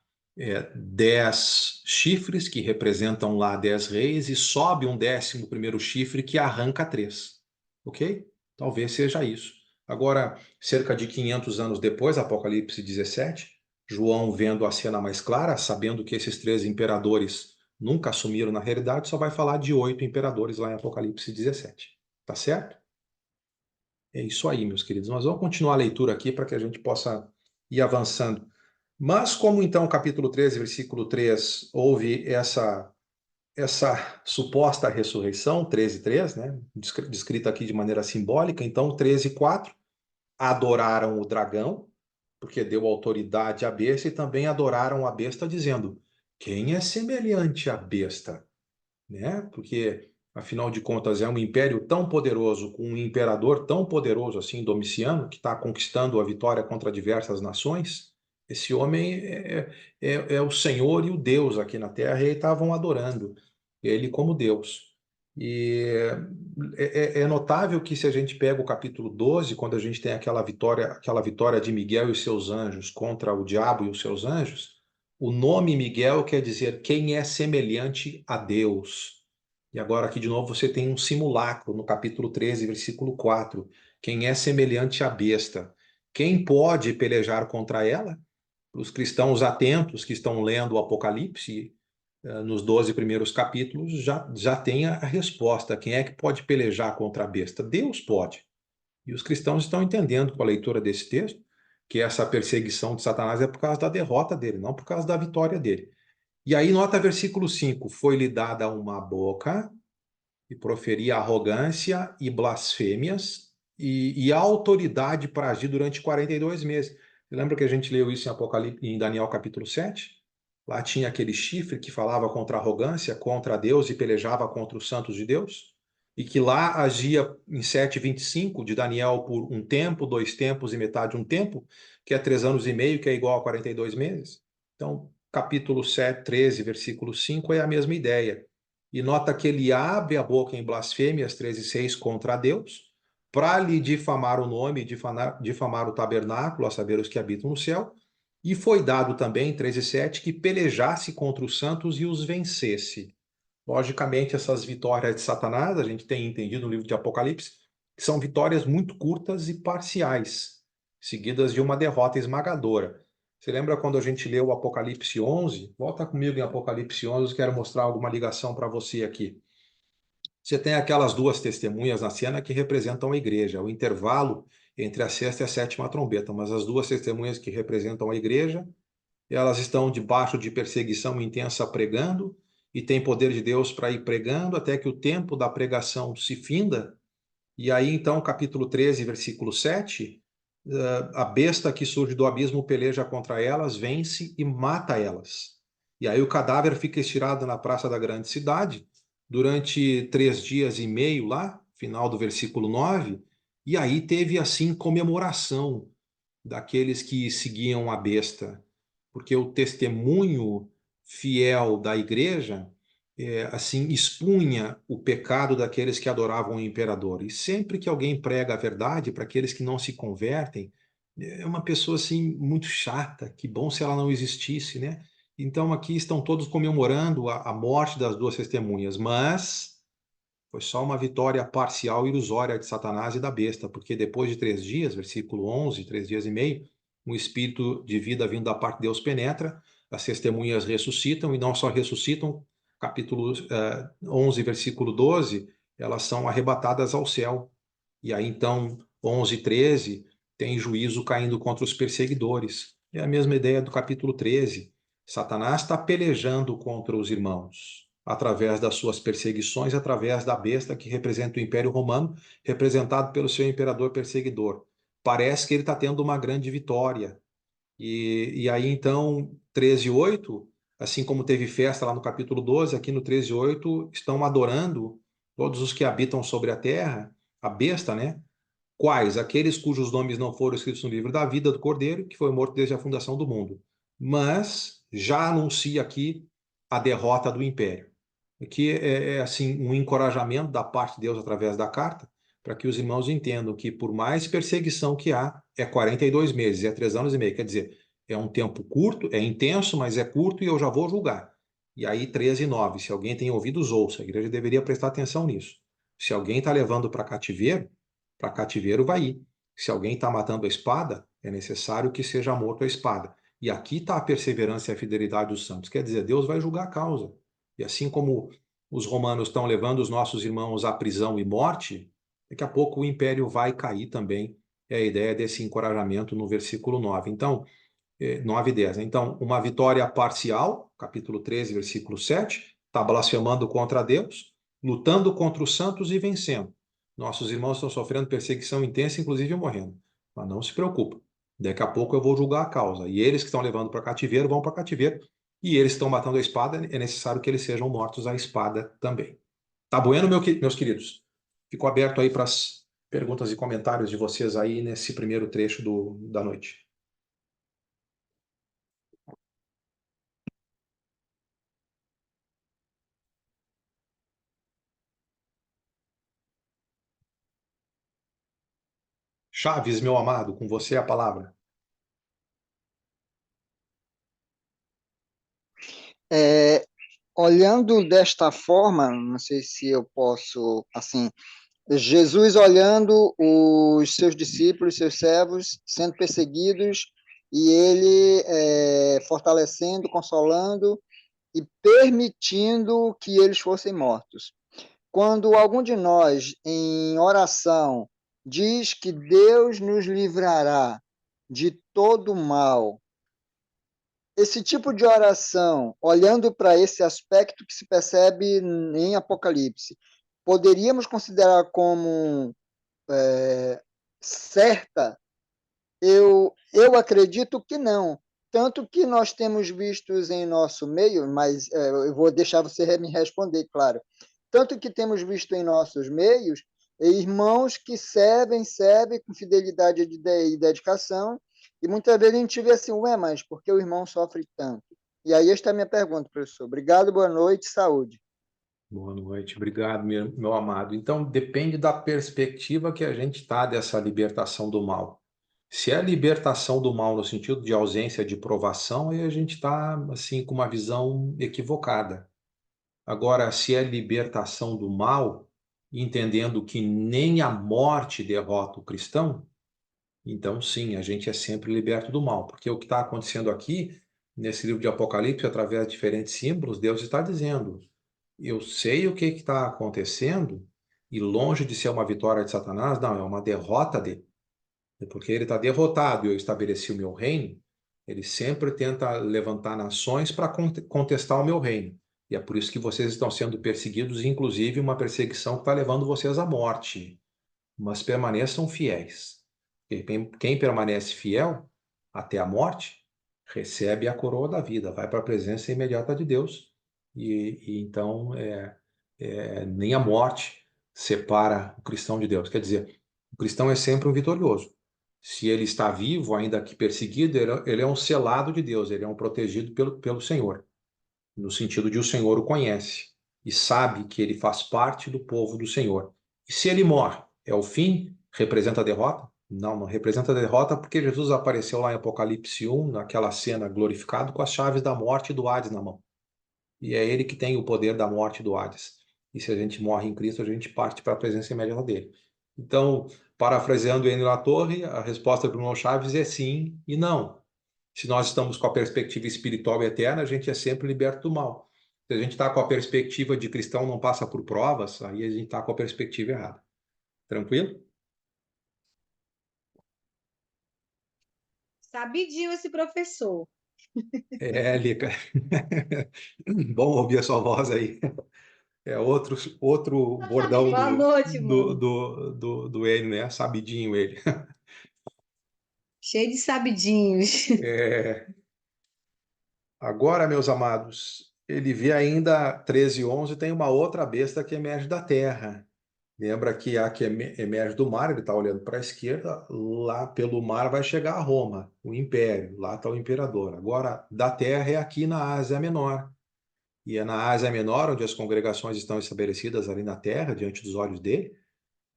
10 chifres que representam lá 10 reis e sobe um 11º chifre que arranca 3. Ok? Talvez seja isso. Agora, cerca de 500 anos depois, Apocalipse 17, João vendo a cena mais clara, sabendo que esses 3 imperadores nunca assumiram na realidade, só vai falar de 8 imperadores lá em Apocalipse 17. Tá certo? É isso aí, meus queridos. Nós vamos continuar a leitura aqui para que a gente possa ir avançando. Mas como então capítulo 13, versículo 3, houve essa suposta ressurreição, 13:3, né, descrita aqui de maneira simbólica, então 13:4, adoraram o dragão, porque deu autoridade à besta, e também adoraram a besta dizendo: quem é semelhante à besta? Né? Porque, afinal de contas, é um império tão poderoso, com um imperador tão poderoso assim, Domiciano, que está conquistando a vitória contra diversas nações. Esse homem é o Senhor e o Deus aqui na Terra, e estavam adorando ele como Deus. E é notável que, se a gente pega o capítulo 12, quando a gente tem aquela vitória de Miguel e os seus anjos contra o diabo e os seus anjos, o nome Miguel quer dizer quem é semelhante a Deus. E agora aqui de novo você tem um simulacro no capítulo 13, versículo 4. Quem é semelhante à besta? Quem pode pelejar contra ela? Os cristãos atentos que estão lendo o Apocalipse, nos 12 primeiros capítulos, já tem a resposta. Quem é que pode pelejar contra a besta? Deus pode. E os cristãos estão entendendo com a leitura desse texto que essa perseguição de Satanás é por causa da derrota dele, não por causa da vitória dele. E aí, nota versículo 5: foi-lhe dada uma boca e proferia arrogância e blasfêmias e a autoridade para agir durante 42 meses. Você lembra que a gente leu isso em Apocalipse, em Daniel capítulo 7? Lá tinha aquele chifre que falava contra a arrogância, contra Deus e pelejava contra os santos de Deus? E que lá agia em 7:25 de Daniel por um tempo, 2 tempos e metade um tempo, que é 3 anos e meio, que é igual a 42 meses. Então, capítulo 7, 13, versículo 5 é a mesma ideia. E nota que ele abre a boca em blasfêmias 13:6 contra Deus, para lhe difamar o nome, difamar o tabernáculo, a saber, os que habitam no céu, e foi dado também, 13:7, que pelejasse contra os santos e os vencesse. Logicamente, essas vitórias de Satanás, a gente tem entendido no livro de Apocalipse, que são vitórias muito curtas e parciais, seguidas de uma derrota esmagadora. Você lembra quando a gente leu o Apocalipse 11? Volta comigo em Apocalipse 11, eu quero mostrar alguma ligação para você aqui. Você tem aquelas 2 testemunhas na cena que representam a igreja, o intervalo entre a sexta e a sétima trombeta, mas as 2 testemunhas que representam a igreja, elas estão debaixo de perseguição intensa pregando, e tem poder de Deus para ir pregando até que o tempo da pregação se finda. E aí, então, capítulo 13, versículo 7, a besta que surge do abismo peleja contra elas, vence e mata elas. E aí o cadáver fica estirado na praça da grande cidade durante 3 dias e meio lá, final do versículo 9, e aí teve assim comemoração daqueles que seguiam a besta, porque o testemunho fiel da igreja assim expunha o pecado daqueles que adoravam o imperador. E sempre que alguém prega a verdade para aqueles que não se convertem, é uma pessoa assim muito chata. Que bom se ela não existisse, né? Então aqui estão todos comemorando a morte das duas testemunhas, mas foi só uma vitória parcial e ilusória de Satanás e da besta, porque depois de 3 dias, versículo 11, 3 dias e meio, um espírito de vida vindo da parte de Deus penetra, as testemunhas ressuscitam, e não só ressuscitam, capítulo 11, versículo 12, elas são arrebatadas ao céu. E aí então, 11 e 13, tem juízo caindo contra os perseguidores. É a mesma ideia do capítulo 13. Satanás está pelejando contra os irmãos, através das suas perseguições, através da besta que representa o Império Romano, representado pelo seu imperador perseguidor. Parece que ele está tendo uma grande vitória. E aí, então, 13:8, assim como teve festa lá no capítulo 12, aqui no 13:8, estão adorando todos os que habitam sobre a terra, a besta, né? Quais? Aqueles cujos nomes não foram escritos no livro da vida do Cordeiro, que foi morto desde a fundação do mundo. Mas já anuncia aqui a derrota do império. Aqui assim um encorajamento da parte de Deus através da carta, para que os irmãos entendam que por mais perseguição que há, é 42 meses, é 3 anos e meio. Quer dizer, é um tempo curto, é intenso, mas é curto e eu já vou julgar. E aí 13:9, se alguém tem ouvidos, ouça. A igreja deveria prestar atenção nisso. Se alguém está levando para cativeiro vai ir. Se alguém está matando a espada, é necessário que seja morto a espada. E aqui está a perseverança e a fidelidade dos santos. Quer dizer, Deus vai julgar a causa. E assim como os romanos estão levando os nossos irmãos à prisão e morte, daqui a pouco o império vai cair também. É a ideia desse encorajamento no versículo 9. Então, 9 e 10. Então, uma vitória parcial, capítulo 13, versículo 7, está blasfemando contra Deus, lutando contra os santos e vencendo. Nossos irmãos estão sofrendo perseguição intensa, inclusive morrendo. Mas não se preocupa. Daqui a pouco eu vou julgar a causa. E eles que estão levando para cativeiro vão para cativeiro. E eles que estão matando a espada, é necessário que eles sejam mortos à espada também. Tá bueno, meus queridos? Fico aberto aí para as perguntas e comentários de vocês aí nesse primeiro trecho da noite. Chaves, meu amado, com você a palavra. É, olhando desta forma, não sei se eu posso, assim, Jesus olhando os seus discípulos, seus servos sendo perseguidos, e ele fortalecendo, consolando e permitindo que eles fossem mortos. Quando algum de nós, em oração, diz que Deus nos livrará de todo mal, esse tipo de oração, olhando para esse aspecto que se percebe em Apocalipse, poderíamos considerar como certa? Eu acredito que não. Tanto que nós temos vistos em nosso meio, mas eu vou deixar você me responder, claro. Tanto que temos visto em nossos meios irmãos que servem com fidelidade e dedicação, e muitas vezes a gente vê assim, ué, mas por que o irmão sofre tanto? E aí esta é a minha pergunta, professor. Obrigado, boa noite, saúde. Boa noite, obrigado, meu amado. Então, depende da perspectiva que a gente está dessa libertação do mal. Se é libertação do mal no sentido de ausência de provação, aí a gente está assim com uma visão equivocada. Agora, se é libertação do mal, entendendo que nem a morte derrota o cristão, então sim, a gente é sempre liberto do mal, porque o que está acontecendo aqui, nesse livro de Apocalipse, através de diferentes símbolos, Deus está dizendo: eu sei o que está acontecendo, e longe de ser uma vitória de Satanás, não, é uma derrota dele. Porque ele está derrotado e eu estabeleci o meu reino, ele sempre tenta levantar nações para contestar o meu reino. E é por isso que vocês estão sendo perseguidos, inclusive uma perseguição que está levando vocês à morte. Mas permaneçam fiéis. E quem permanece fiel até a morte, recebe a coroa da vida, vai para a presença imediata de Deus. E então nem a morte separa o cristão de Deus. Quer dizer, o cristão é sempre um vitorioso. Se ele está vivo, ainda que perseguido, ele é um selado de Deus, ele é um protegido pelo Senhor, no sentido de o Senhor o conhece e sabe que ele faz parte do povo do Senhor. E se ele morre, é o fim? Representa a derrota? Não, não representa a derrota, porque Jesus apareceu lá em Apocalipse 1, naquela cena glorificado, com as chaves da morte e do Hades na mão. E é ele que tem o poder da morte e do Hades. E se a gente morre em Cristo, a gente parte para a presença imediata dele. Então, parafraseando Enio Latorre, a resposta para o irmão Chaves é sim e não. Se nós estamos com a perspectiva espiritual eterna, a gente é sempre liberto do mal. Se a gente está com a perspectiva de cristão não passa por provas, aí a gente está com a perspectiva errada. Tranquilo? Sabidinho esse professor. É, Lica. Bom ouvir a sua voz aí. É outro bordão Boa noite, mano. do Enio, né? Sabidinho ele. Cheio de sabidinhos. Agora, meus amados, ele vê ainda 13:11, tem uma outra besta que emerge da terra. Lembra que a que emerge do mar, ele está olhando para a esquerda, lá pelo mar vai chegar a Roma, o império, lá está o imperador. Agora, da terra é aqui na Ásia Menor. E é na Ásia Menor, onde as congregações estão estabelecidas ali na terra, diante dos olhos dele,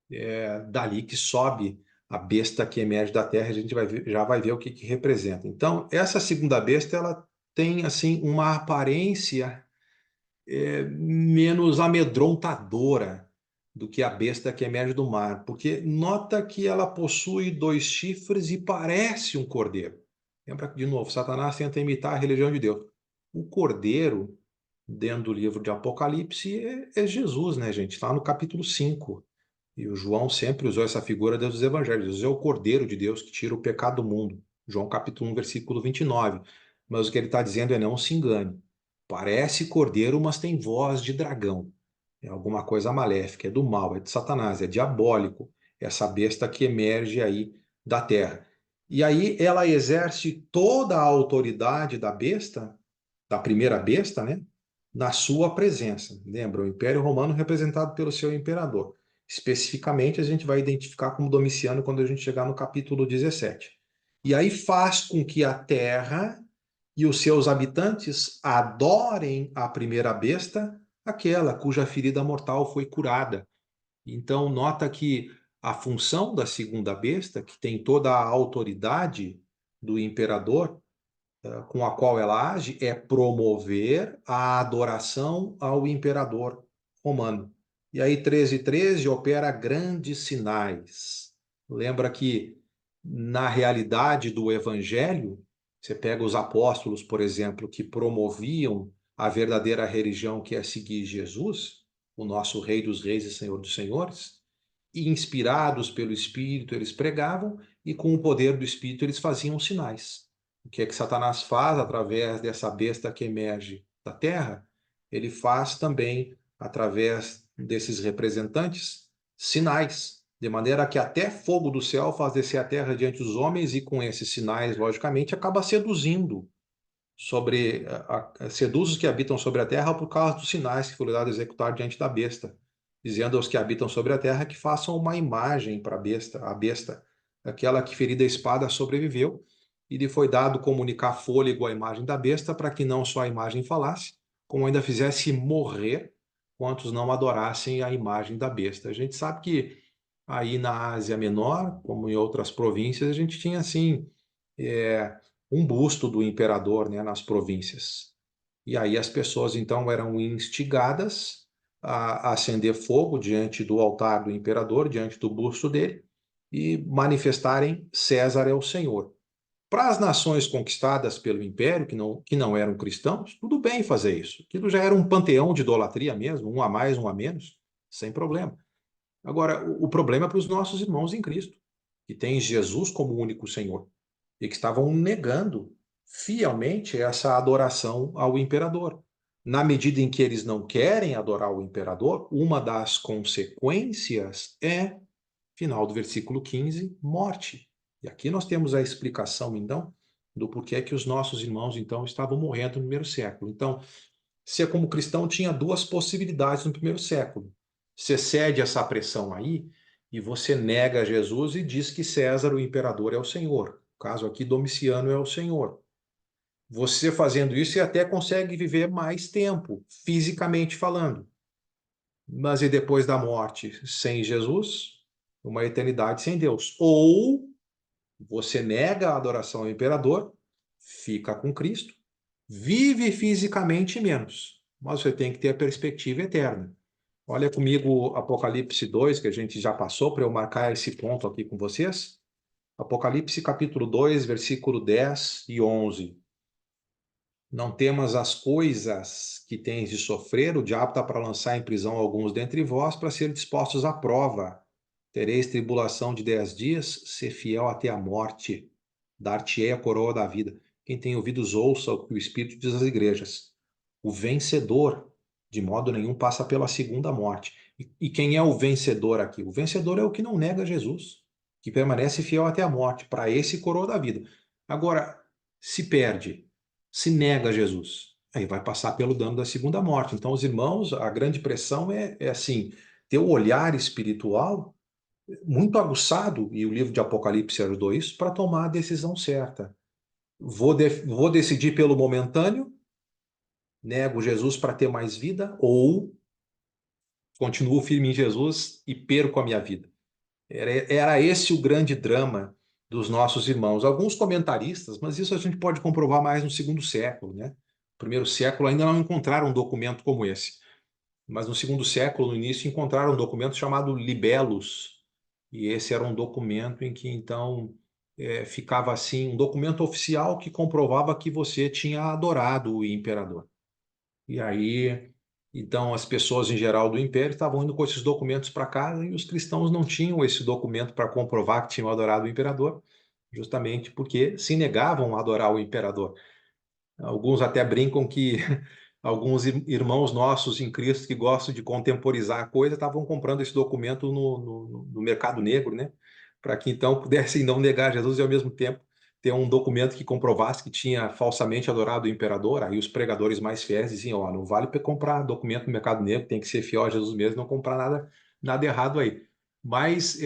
é dali que sobe a besta que emerge da terra, a gente já vai ver o que representa. Então, essa segunda besta, ela tem assim uma aparência menos amedrontadora do que a besta que emerge do mar, porque nota que ela possui 2 chifres e parece um cordeiro. Lembra que, de novo, Satanás tenta imitar a religião de Deus. O cordeiro, dentro do livro de Apocalipse, é Jesus, né, gente? Está no capítulo 5. E o João sempre usou essa figura dos evangelhos. Jesus é o cordeiro de Deus que tira o pecado do mundo. João capítulo 1, versículo 29. Mas o que ele está dizendo é: não se engane. Parece cordeiro, mas tem voz de dragão. É alguma coisa maléfica, é do mal, é de Satanás, é diabólico. Essa besta que emerge aí da terra. E aí ela exerce toda a autoridade da besta, da primeira besta, né? Na sua presença. Lembra, o Império Romano representado pelo seu imperador. Especificamente, a gente vai identificar como Domiciano quando a gente chegar no capítulo 17. E aí faz com que a terra e os seus habitantes adorem a primeira besta, aquela cuja ferida mortal foi curada. Então, nota que a função da segunda besta, que tem toda a autoridade do imperador, com a qual ela age, é promover a adoração ao imperador romano. E aí, 13:13 opera grandes sinais. Lembra que, na realidade do evangelho, você pega os apóstolos, por exemplo, que promoviam a verdadeira religião, que é seguir Jesus, o nosso Rei dos Reis e Senhor dos Senhores, e inspirados pelo Espírito, eles pregavam, e com o poder do Espírito eles faziam sinais. O que é que Satanás faz através dessa besta que emerge da terra? Ele faz também, através desses representantes, sinais, de maneira que até fogo do céu faz descer a terra diante dos homens, e com esses sinais, logicamente, acaba seduzindo seduz os que habitam sobre a terra por causa dos sinais que foi dado a executar diante da besta, dizendo aos que habitam sobre a terra que façam uma imagem para a besta, aquela que ferida a espada sobreviveu, e lhe foi dado comunicar fôlego à imagem da besta, para que não só a imagem falasse, como ainda fizesse morrer quantos não adorassem a imagem da besta. A gente sabe que aí na Ásia Menor, como em outras províncias, a gente tinha assim um busto do imperador, né, nas províncias. E aí as pessoas então eram instigadas a acender fogo diante do altar do imperador, diante do busto dele, e manifestarem: César é o Senhor. Para as nações conquistadas pelo império, que não eram cristãos, tudo bem fazer isso. Aquilo já era um panteão de idolatria mesmo, um a mais, um a menos, sem problema. Agora, o problema é para os nossos irmãos em Cristo, que têm Jesus como único Senhor, e que estavam negando fielmente essa adoração ao imperador. Na medida em que eles não querem adorar o imperador, uma das consequências é, final do versículo 15, morte. E aqui nós temos a explicação, então, do porquê que os nossos irmãos, então, estavam morrendo no primeiro século. Então, você como cristão tinha 2 possibilidades no primeiro século: você cede essa pressão aí e você nega Jesus e diz que César, o imperador, é o Senhor. No caso aqui, Domiciano é o Senhor. Você fazendo isso, você até consegue viver mais tempo, fisicamente falando. Mas e depois da morte sem Jesus? Uma eternidade sem Deus. Ou você nega a adoração ao imperador, fica com Cristo, vive fisicamente menos, mas você tem que ter a perspectiva eterna. Olha comigo Apocalipse 2, que a gente já passou, para eu marcar esse ponto aqui com vocês. Apocalipse capítulo 2, versículo 10 e 11. Não temas as coisas que tens de sofrer, o diabo está para lançar em prisão alguns dentre vós, para ser dispostos à prova. Tereis tribulação de 10 dias, ser fiel até a morte. Dar-te-ei a coroa da vida. Quem tem ouvidos, ouça o que o Espírito diz às igrejas. O vencedor, de modo nenhum, passa pela segunda morte. E quem é o vencedor aqui? O vencedor é o que não nega Jesus, que permanece fiel até a morte. Para esse, coroa da vida. Agora, se perde, se nega Jesus, aí vai passar pelo dano da segunda morte. Então, os irmãos, a grande pressão é assim, ter o olhar espiritual muito aguçado, e o livro de Apocalipse ajudou isso, para tomar a decisão certa. Vou decidir pelo momentâneo, nego Jesus para ter mais vida, ou continuo firme em Jesus e perco a minha vida. Era esse o grande drama dos nossos irmãos. Alguns comentaristas, mas isso a gente pode comprovar mais no segundo século, né? No primeiro século ainda não encontraram um documento como esse, mas no segundo século, no início, encontraram um documento chamado Libellus, e esse era um documento em que, então, ficava assim, um documento oficial que comprovava que você tinha adorado o imperador. E aí, então, as pessoas em geral do império estavam indo com esses documentos para casa e os cristãos não tinham esse documento para comprovar que tinham adorado o imperador, justamente porque se negavam a adorar o imperador. Alguns até brincam que alguns irmãos nossos em Cristo que gostam de contemporizar a coisa estavam comprando esse documento no mercado negro, né? Para que então pudessem não negar Jesus e ao mesmo tempo ter um documento que comprovasse que tinha falsamente adorado o imperador. Aí os pregadores mais fiéis diziam: ó, não vale para comprar documento no mercado negro, tem que ser fiel a Jesus mesmo, não comprar nada errado aí. Mas,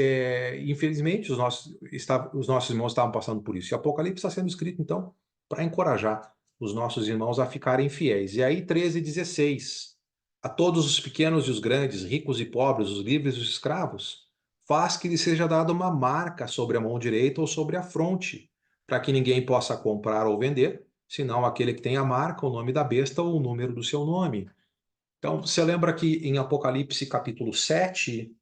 infelizmente, os nossos irmãos estavam passando por isso. E Apocalipse está sendo escrito, então, para encorajar os nossos irmãos a ficarem fiéis. E aí, 13:16. A todos os pequenos e os grandes, ricos e pobres, os livres e os escravos, faz que lhe seja dada uma marca sobre a mão direita ou sobre a fronte, para que ninguém possa comprar ou vender, senão aquele que tem a marca, o nome da besta ou o número do seu nome. Então, você lembra que em Apocalipse capítulo 7,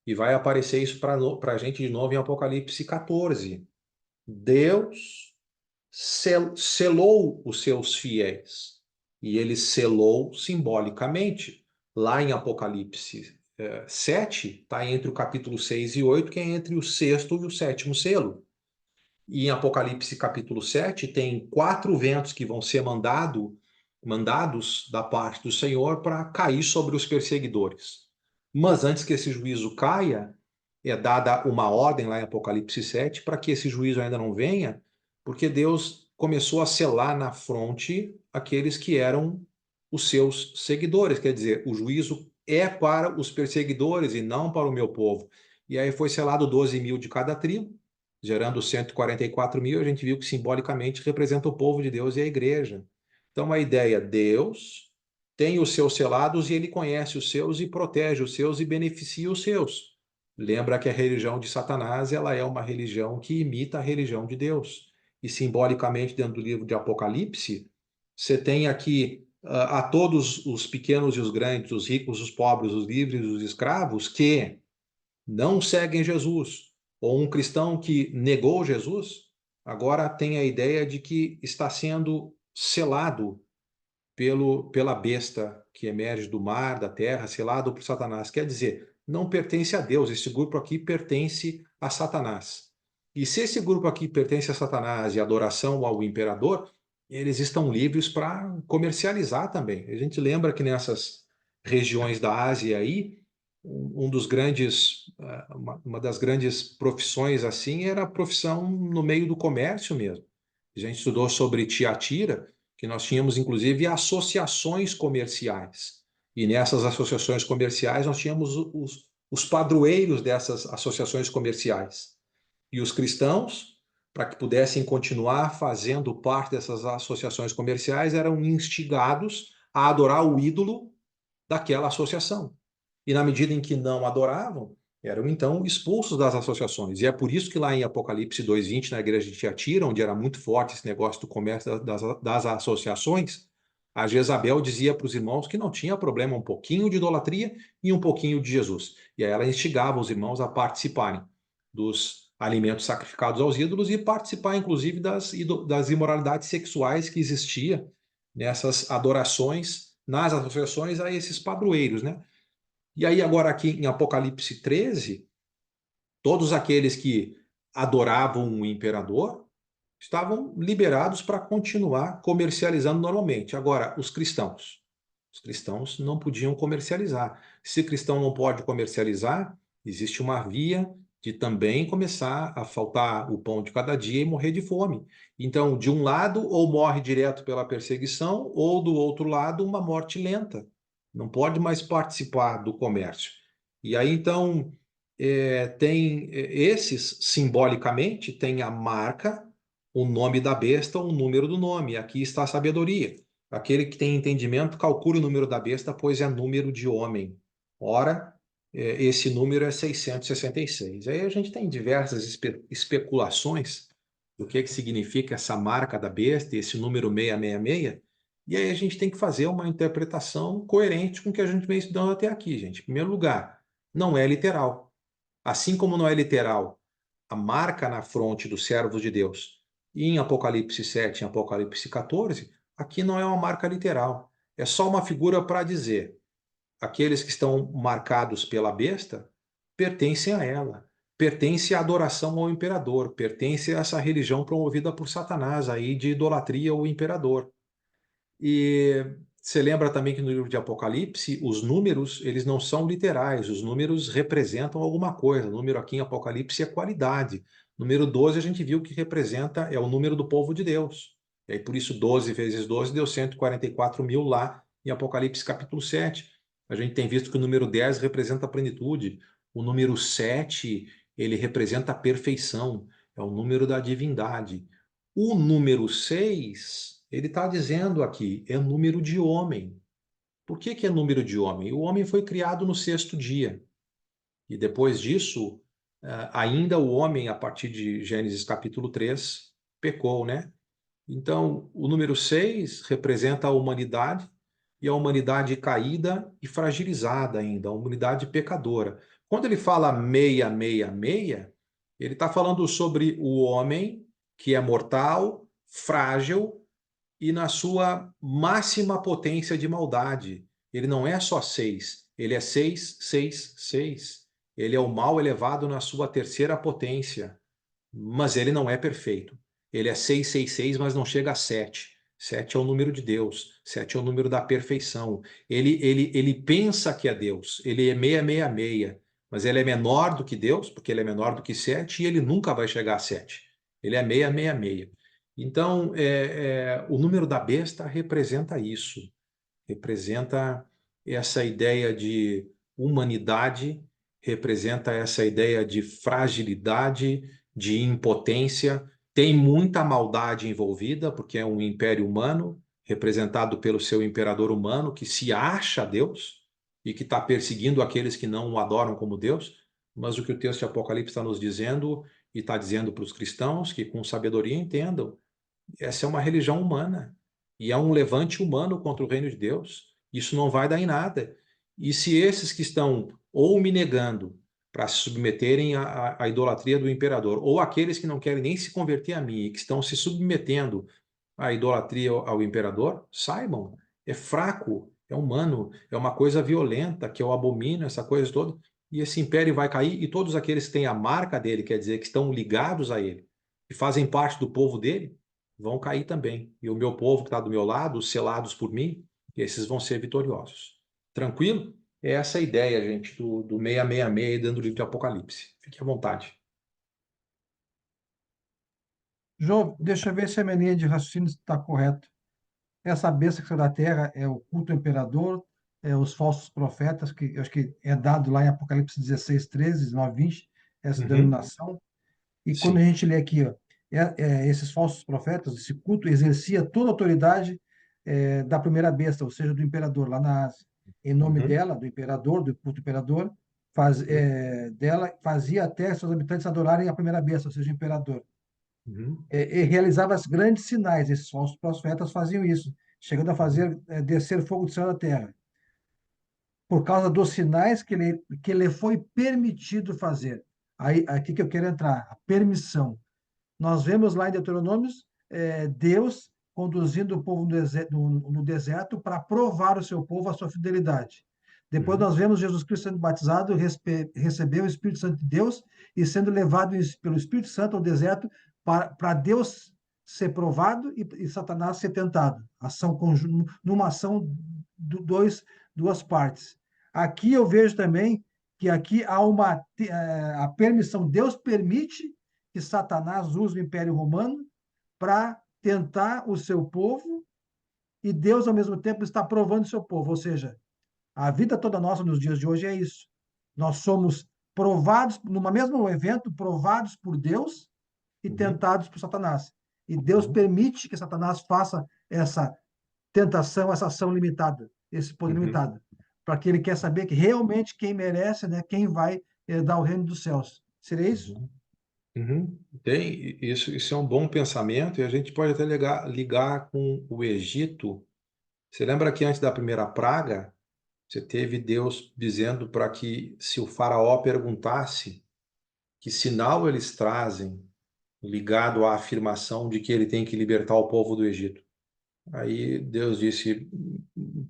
e vai aparecer isso para a gente de novo em Apocalipse 14. Deus selou os seus fiéis, e ele selou simbolicamente. Lá em Apocalipse 7, está entre o capítulo 6 e 8, que é entre o sexto e o sétimo selo. E em Apocalipse capítulo 7, tem 4 ventos que vão ser mandados da parte do Senhor para cair sobre os perseguidores. Mas antes que esse juízo caia, é dada uma ordem lá em Apocalipse 7 para que esse juízo ainda não venha, porque Deus começou a selar na fronte aqueles que eram os seus seguidores. Quer dizer, o juízo é para os perseguidores e não para o meu povo. E aí foi selado 12.000 de cada tribo, gerando 144.000. A gente viu que simbolicamente representa o povo de Deus e a igreja. Então a ideia, Deus tem os seus selados e ele conhece os seus e protege os seus e beneficia os seus. Lembra que a religião de Satanás, ela é uma religião que imita a religião de Deus. E simbolicamente, dentro do livro de Apocalipse, você tem aqui a todos os pequenos e os grandes, os ricos, os pobres, os livres, os escravos, que não seguem Jesus, ou um cristão que negou Jesus, agora tem a ideia de que está sendo selado pela besta que emerge do mar, da terra, selado por Satanás. Quer dizer, não pertence a Deus, esse grupo aqui pertence a Satanás. E se esse grupo aqui pertence a Satanás e adoração ao imperador, eles estão livres para comercializar também. A gente lembra que nessas regiões da Ásia aí, uma das grandes profissões assim era a profissão no meio do comércio mesmo. A gente estudou sobre Tiatira, que nós tínhamos inclusive associações comerciais. E nessas associações comerciais nós tínhamos os padroeiros dessas associações comerciais. E os cristãos, para que pudessem continuar fazendo parte dessas associações comerciais, eram instigados a adorar o ídolo daquela associação. E na medida em que não adoravam, eram então expulsos das associações. E é por isso que lá em Apocalipse 2:20, na igreja de Tiatira, onde era muito forte esse negócio do comércio das associações, a Jezabel dizia para os irmãos que não tinha problema um pouquinho de idolatria e um pouquinho de Jesus. E aí ela instigava os irmãos a participarem dos alimentos sacrificados aos ídolos e participar, inclusive, das imoralidades sexuais que existia nessas adorações, nas associações a esses padroeiros, né? E aí agora aqui em Apocalipse 13, todos aqueles que adoravam o imperador estavam liberados para continuar comercializando normalmente. Agora, os cristãos não podiam comercializar. Se cristão não pode comercializar, existe uma via de também começar a faltar o pão de cada dia e morrer de fome. Então, de um lado, ou morre direto pela perseguição, ou do outro lado, uma morte lenta. Não pode mais participar do comércio. E aí, então, tem esses, simbolicamente, tem a marca, o nome da besta, o número do nome. Aqui está a sabedoria. Aquele que tem entendimento, calcule o número da besta, pois é número de homem. Ora, esse número é 666. Aí a gente tem diversas especulações do que significa essa marca da besta, esse número 666, e aí a gente tem que fazer uma interpretação coerente com o que a gente vem estudando até aqui, gente. Em primeiro lugar, não é literal. Assim como não é literal a marca na fronte dos servos de Deus, e em Apocalipse 7, em Apocalipse 14, aqui não é uma marca literal. É só uma figura para dizer: aqueles que estão marcados pela besta pertencem a ela, pertence à adoração ao imperador, pertence a essa religião promovida por Satanás aí de idolatria ao imperador. E você lembra também que no livro de Apocalipse, os números, eles não são literais, os números representam alguma coisa. O número aqui em Apocalipse é qualidade. Número 12 a gente viu que representa, é o número do povo de Deus. E aí por isso 12 vezes 12 deu 144 mil lá em Apocalipse capítulo 7. A gente tem visto que o número 10 representa a plenitude. O número 7, ele representa a perfeição, é o número da divindade. O número 6, ele está dizendo aqui, é número de homem. Por que é número de homem? O homem foi criado no sexto dia. E depois disso, ainda o homem, a partir de Gênesis capítulo 3, pecou, né? Então, o número 6 representa a humanidade, e a humanidade caída e fragilizada ainda, a humanidade pecadora. Quando ele fala 666, ele está falando sobre o homem que é mortal, frágil e na sua máxima potência de maldade. Ele não é só 6, ele é 666. Ele é o mal elevado na sua terceira potência, mas ele não é perfeito. Ele é 666, mas não chega a 7. 7 é o número de Deus, 7 é o número da perfeição. Ele pensa que é Deus, ele é 666, mas ele é menor do que Deus, porque ele é menor do que 7, e ele nunca vai chegar a 7. Ele é 666. Então, o número da besta representa isso, representa essa ideia de humanidade, representa essa ideia de fragilidade, de impotência. Tem muita maldade envolvida, porque é um império humano, representado pelo seu imperador humano, que se acha Deus e que está perseguindo aqueles que não o adoram como Deus. Mas o que o texto de Apocalipse está nos dizendo, e está dizendo para os cristãos, que com sabedoria entendam, essa é uma religião humana e é um levante humano contra o reino de Deus. Isso não vai dar em nada. E se esses que estão ou me negando para se submeterem à idolatria do imperador, ou aqueles que não querem nem se converter a mim e que estão se submetendo à idolatria ao imperador, saibam, é fraco, é humano, é uma coisa violenta que eu abomino, essa coisa toda, e esse império vai cair, e todos aqueles que têm a marca dele, quer dizer, que estão ligados a ele, e fazem parte do povo dele, vão cair também. E o meu povo que está do meu lado, os selados por mim, esses vão ser vitoriosos. Tranquilo? É essa a ideia, gente, do 666 dentro do livro de Apocalipse. Fique à vontade. João, deixa eu ver se a minha linha de raciocínio está correta. Essa besta que saiu da terra é o culto ao imperador, os falsos profetas, que eu acho que é dado lá em Apocalipse 16, 13, 19, 20, essa Uhum. denominação. E quando a Sim. gente lê aqui, ó, esses falsos profetas, esse culto exercia toda a autoridade da primeira besta, ou seja, do imperador, lá na Ásia. Em nome Uhum. dela, do imperador, do culto imperador, Uhum. dela, fazia até seus habitantes adorarem a primeira besta, ou seja, o imperador. Uhum. E realizava os grandes sinais. Esses falsos profetas faziam isso, chegando a fazer descer fogo do céu da terra, por causa dos sinais que lhe foi permitido fazer. Aí, aqui que eu quero entrar, a permissão. Nós vemos lá em Deuteronômio Deus conduzindo o povo no deserto para provar o seu povo a sua fidelidade. Depois Uhum. nós vemos Jesus Cristo sendo batizado, recebeu o Espírito Santo de Deus e sendo levado pelo Espírito Santo ao deserto para Deus ser provado e Satanás ser tentado. Numa ação duas partes. Aqui eu vejo também que aqui há a permissão. Deus permite que Satanás use o Império Romano para tentar o seu povo e Deus, ao mesmo tempo, está provando o seu povo. Ou seja, a vida toda nossa nos dias de hoje é isso. Nós somos provados, num mesmo evento, provados por Deus e Uhum. tentados por Satanás. E Deus Uhum. permite que Satanás faça essa tentação, essa ação limitada, esse poder Uhum. limitado, para que ele quer saber que realmente quem merece, né, quem vai dar o reino dos céus. Seria isso? Uhum. Uhum. Isso é um bom pensamento e a gente pode até ligar com o Egito. Você lembra que antes da primeira praga, você teve Deus dizendo para que, se o faraó perguntasse que sinal eles trazem ligado à afirmação de que ele tem que libertar o povo do Egito. Aí Deus disse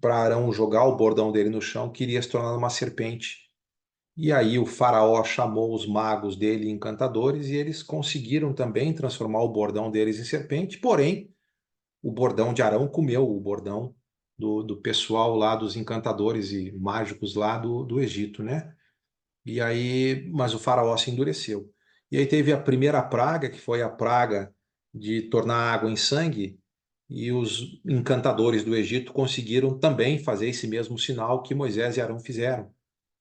para Arão jogar o bordão dele no chão, que iria se tornar uma serpente. E aí o faraó chamou os magos dele, encantadores, e eles conseguiram também transformar o bordão deles em serpente, porém o bordão de Arão comeu o bordão do pessoal lá, dos encantadores e mágicos lá do Egito, né? E aí, mas o faraó se endureceu. E aí teve a primeira praga, que foi a praga de tornar água em sangue, e os encantadores do Egito conseguiram também fazer esse mesmo sinal que Moisés e Arão fizeram.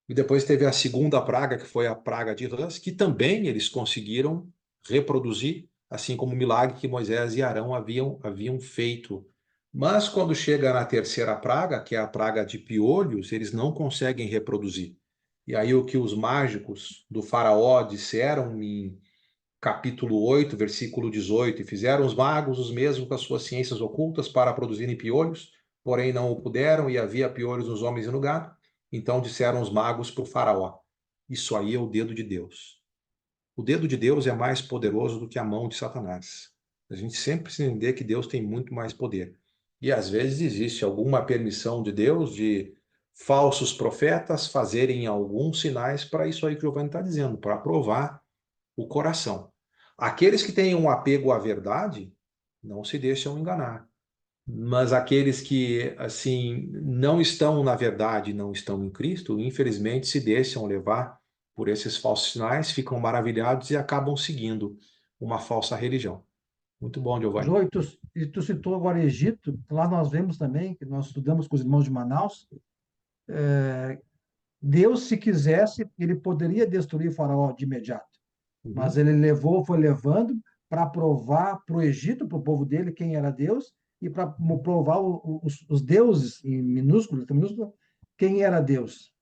E depois teve a segunda praga, que foi a praga de rãs, que também eles conseguiram reproduzir, assim como o milagre que Moisés e Arão haviam feito. Mas quando chega na terceira praga, que é a praga de piolhos, eles não conseguem reproduzir. E aí o que os mágicos do faraó disseram em capítulo 8, versículo 18, e fizeram os magos os mesmos com as suas ciências ocultas para produzirem piolhos, porém não o puderam, e havia piolhos nos homens e no gado. Então disseram os magos para o faraó: isso aí é o dedo de Deus. O dedo de Deus é mais poderoso do que a mão de Satanás. A gente sempre precisa entender que Deus tem muito mais poder. E às vezes existe alguma permissão de Deus de falsos profetas fazerem alguns sinais para isso aí que o Giovanni está dizendo, para provar o coração. Aqueles que têm um apego à verdade não se deixam enganar. Mas aqueles que, assim, não estão na verdade, não estão em Cristo, infelizmente se deixam levar por esses falsos sinais, ficam maravilhados e acabam seguindo uma falsa religião. Muito bom, Giovanni. João, e tu citou agora Egito, lá nós vemos também, que nós estudamos com os irmãos de Manaus, Deus, se quisesse, ele poderia destruir o faraó de imediato, mas Uhum, ele foi levando para provar para o Egito, para o povo dele, quem era Deus, e para provar os deuses, em minúsculo, quem era Deus.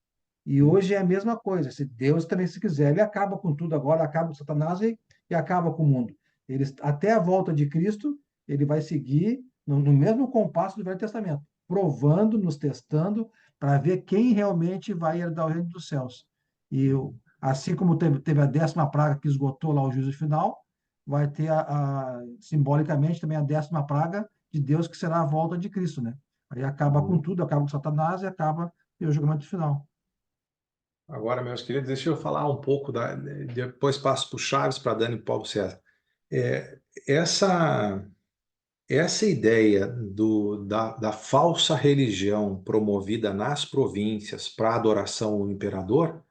E uhum, hoje é a mesma coisa. Se Deus também, se quiser, ele acaba com tudo agora, acaba com Satanás e acaba com o mundo. Até a volta de Cristo, ele vai seguir no mesmo compasso do Velho Testamento, provando, nos testando, para ver quem realmente vai herdar o reino dos céus. E assim como teve a 10ª praga que esgotou lá o juízo final, vai ter simbolicamente também a 10ª praga de Deus, que será a volta de Cristo, né? Aí acaba com uhum. tudo, acaba com Satanás e acaba o julgamento final. Agora, meus queridos, deixa eu falar um pouco, depois passo para o Chaves, para Dani e Paulo César. É, essa ideia da falsa religião promovida nas províncias para adoração ao imperador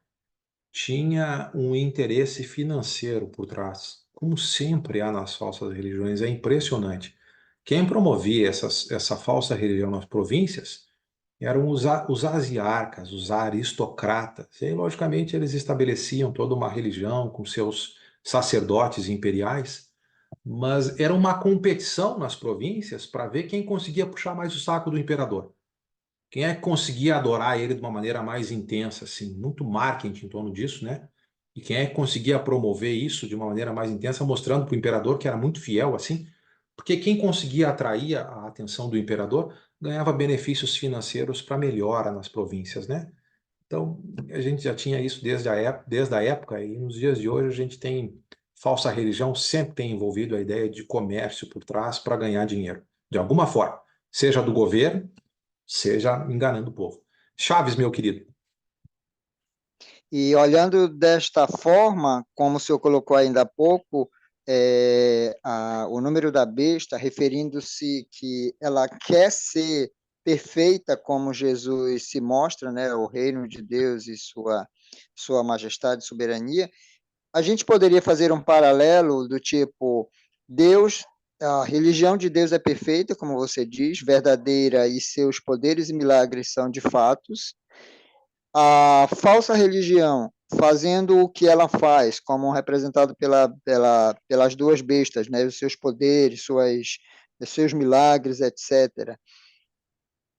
tinha um interesse financeiro por trás, como sempre há nas falsas religiões. É impressionante. Quem promovia essa falsa religião nas províncias eram os asiarcas, os aristocratas. E aí, logicamente, eles estabeleciam toda uma religião com seus sacerdotes imperiais, mas era uma competição nas províncias para ver quem conseguia puxar mais o saco do imperador. Quem é que conseguia adorar ele de uma maneira mais intensa, assim, muito marketing em torno disso, né? E quem é que conseguia promover isso de uma maneira mais intensa, mostrando para o imperador que era muito fiel, assim, porque quem conseguia atrair a atenção do imperador ganhava benefícios financeiros para melhora nas províncias, né? Então, a gente já tinha isso desde a época, e nos dias de hoje a gente tem falsa religião, sempre tem envolvido a ideia de comércio por trás para ganhar dinheiro, de alguma forma, seja do governo, seja enganando o povo. Chaves, meu querido. E olhando desta forma, como o senhor colocou ainda há pouco, o número da besta, referindo-se que ela quer ser perfeita como Jesus se mostra, né, o reino de Deus e sua majestade e soberania, a gente poderia fazer um paralelo do tipo, Deus, a religião de Deus é perfeita, como você diz, verdadeira, e seus poderes e milagres são de fatos. A falsa religião, fazendo o que ela faz, como representado pelas duas bestas, né, os seus poderes, os seus milagres, etc.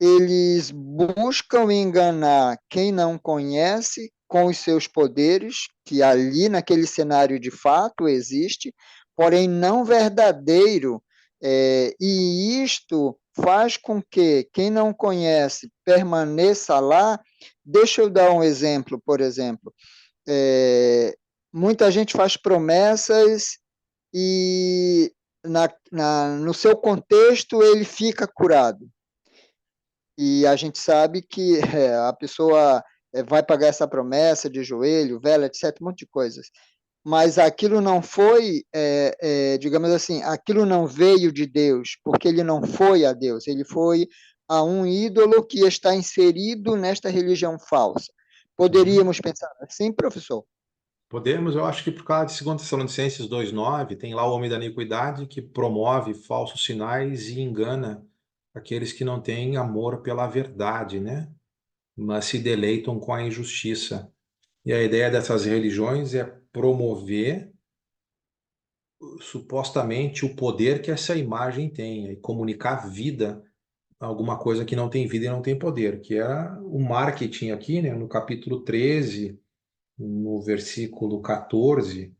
Eles buscam enganar quem não conhece com os seus poderes, que ali naquele cenário de fato existe, porém não verdadeiro, e isto faz com que quem não conhece permaneça lá. Deixa eu dar um exemplo, por exemplo. Muita gente faz promessas e no seu contexto ele fica curado. E a gente sabe que a pessoa vai pagar essa promessa de joelho, vela, etc., um monte de coisas. Mas aquilo não foi, digamos assim, aquilo não veio de Deus, porque ele não foi a Deus, ele foi a um ídolo que está inserido nesta religião falsa. Poderíamos pensar assim, professor? Podemos, eu acho que por causa de 2 Tessalonicenses 2,9, tem lá o homem da iniquidade que promove falsos sinais e engana aqueles que não têm amor pela verdade, né? Mas se deleitam com a injustiça. E a ideia dessas religiões é promover supostamente o poder que essa imagem tem e comunicar vida a alguma coisa que não tem vida e não tem poder, que era o marketing aqui, né? No capítulo 13, no versículo 14,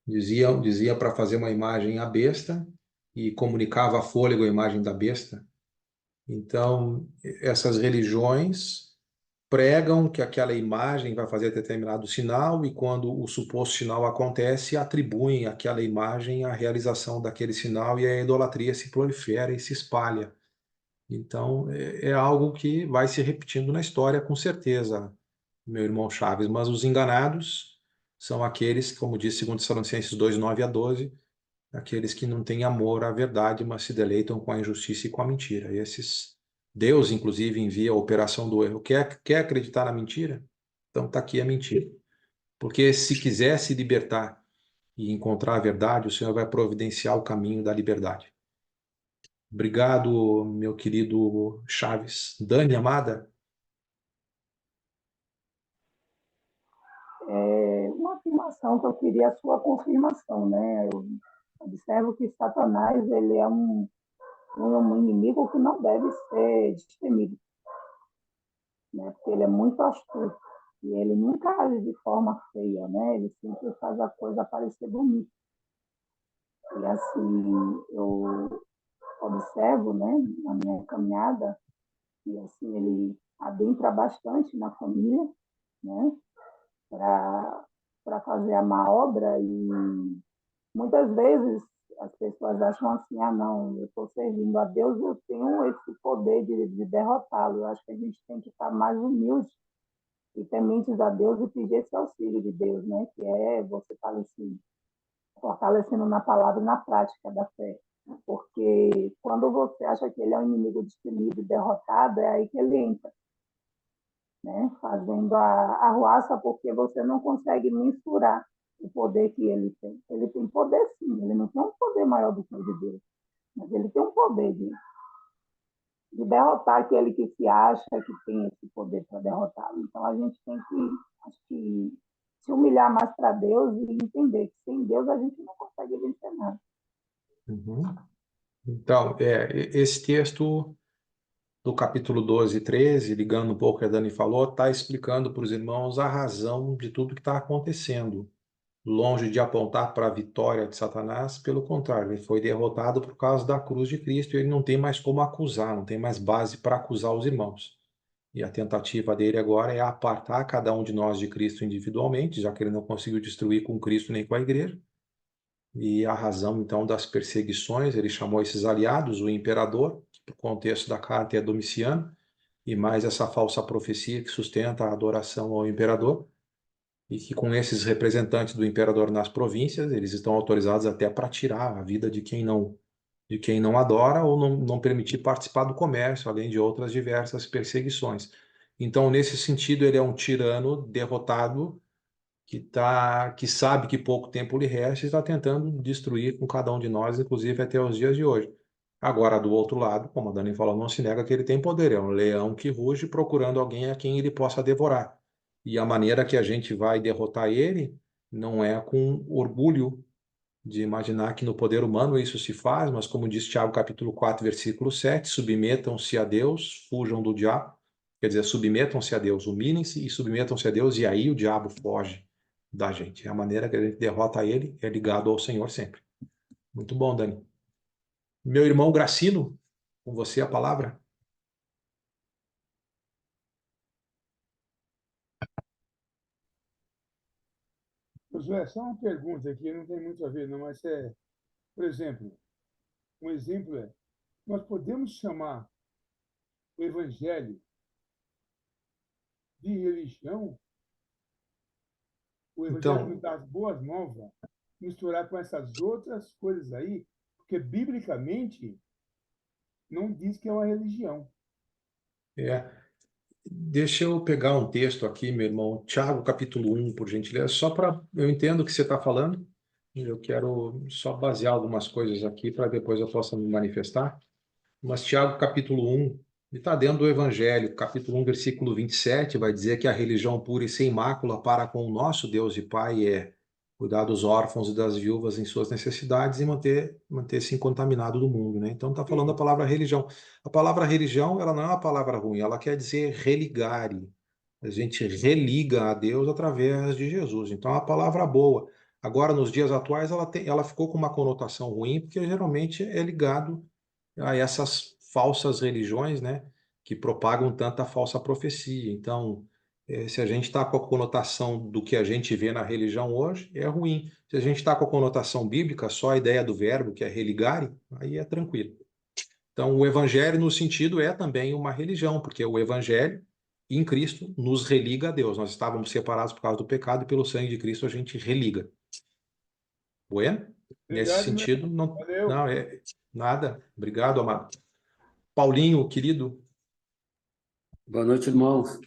dizia para fazer uma imagem à besta e comunicava a fôlego a imagem da besta. Então, essas religiões pregam que aquela imagem vai fazer determinado sinal e quando o suposto sinal acontece, atribuem àquela imagem a realização daquele sinal e a idolatria se prolifera e se espalha. Então, é algo que vai se repetindo na história, com certeza, meu irmão Chaves, mas os enganados são aqueles, como diz 2 Tessalonicenses 2:9-12, aqueles que não têm amor à verdade, mas se deleitam com a injustiça e com a mentira. E esses, Deus, inclusive, envia a operação do erro. Quer acreditar na mentira? Então está aqui a mentira. Porque se quiser se libertar e encontrar a verdade, o Senhor vai providenciar o caminho da liberdade. Obrigado, meu querido Chaves. Dani, amada? Uma afirmação que eu queria a sua confirmação, né? Eu observo que Satanás ele é um inimigo que não deve ser destemido, né? Porque ele é muito astuto e ele nunca age de forma feia, né? Ele sempre faz a coisa parecer bonita. E assim, eu observo, né, na minha caminhada, que assim ele adentra bastante na família, né, para fazer a má obra e muitas vezes as pessoas acham assim, ah, não, eu estou servindo a Deus, eu tenho esse poder de derrotá-lo. Eu acho que a gente tem que estar mais humilde e tementes a Deus e pedir esse auxílio de Deus, né? Que é você estar assim, fortalecendo na palavra e na prática da fé. Porque quando você acha que ele é um inimigo destemido e derrotado, é aí que ele entra, né? Fazendo a arruaça, porque você não consegue mensurar o poder que ele tem. Ele tem poder, sim, ele não tem um poder maior do que o de Deus, mas ele tem um poder de derrotar aquele que se acha que tem esse poder para derrotá-lo. Então, a gente tem que, acho que, se humilhar mais para Deus e entender que sem Deus a gente não consegue vencer nada. Uhum. Então, esse texto do capítulo 12 e 13, ligando um pouco o que a Dani falou, está explicando para os irmãos a razão de tudo que está acontecendo. Longe de apontar para a vitória de Satanás, pelo contrário, ele foi derrotado por causa da cruz de Cristo e ele não tem mais como acusar, não tem mais base para acusar os irmãos. E a tentativa dele agora é apartar cada um de nós de Cristo individualmente, já que ele não conseguiu destruir com Cristo nem com a igreja. E a razão, então, das perseguições, ele chamou esses aliados, o imperador, que no contexto da carta é Domiciano, e mais essa falsa profecia que sustenta a adoração ao imperador, e que com esses representantes do imperador nas províncias, eles estão autorizados até para tirar a vida de quem não adora ou não permitir participar do comércio, além de outras diversas perseguições. Então, nesse sentido, ele é um tirano derrotado que sabe que pouco tempo lhe resta e está tentando destruir com cada um de nós, inclusive até os dias de hoje. Agora, do outro lado, como a Dani falou, não se nega que ele tem poder, é um leão que ruge procurando alguém a quem ele possa devorar. E a maneira que a gente vai derrotar ele não é com orgulho de imaginar que no poder humano isso se faz, mas como diz Tiago capítulo 4, versículo 7, submetam-se a Deus, fujam do diabo. Quer dizer, submetam-se a Deus, humilhem-se e submetam-se a Deus, e aí o diabo foge da gente. A maneira que a gente derrota ele é ligado ao Senhor sempre. Muito bom, Dani. Meu irmão Gracino, com você a palavra. Josué, só uma pergunta aqui, não tem muito a ver, não, mas por exemplo, um exemplo nós podemos chamar o evangelho de religião? O evangelho Então, das boas novas, misturar com essas outras coisas aí, porque biblicamente não diz que é uma religião. deixa eu pegar um texto aqui, meu irmão, Tiago capítulo 1, por gentileza, só para eu entendo o que você está falando, eu quero só basear algumas coisas aqui para depois eu possa me manifestar. Mas Tiago capítulo 1, ele está dentro do Evangelho, capítulo 1, versículo 27, vai dizer que a religião pura e sem mácula para com o nosso Deus e Pai é cuidar dos órfãos e das viúvas em suas necessidades e manter-se incontaminado do mundo, né? Então está falando a palavra religião. A palavra religião, ela não é uma palavra ruim, ela quer dizer religare. A gente religa a Deus através de Jesus. Então é uma palavra boa. Agora, nos dias atuais, ela ficou com uma conotação ruim, porque geralmente é ligado a essas falsas religiões, né, que propagam tanta falsa profecia. Então, se a gente está com a conotação do que a gente vê na religião hoje, é ruim. Se a gente está com a conotação bíblica, só a ideia do verbo, que é religare, aí é tranquilo. Então, o evangelho, no sentido, é também uma religião, porque o evangelho, em Cristo, nos religa a Deus. Nós estávamos separados por causa do pecado e pelo sangue de Cristo a gente religa. Bueno? Nesse Obrigado, sentido, valeu. não é nada. Obrigado, amado. Paulinho, querido. Boa noite, irmãos.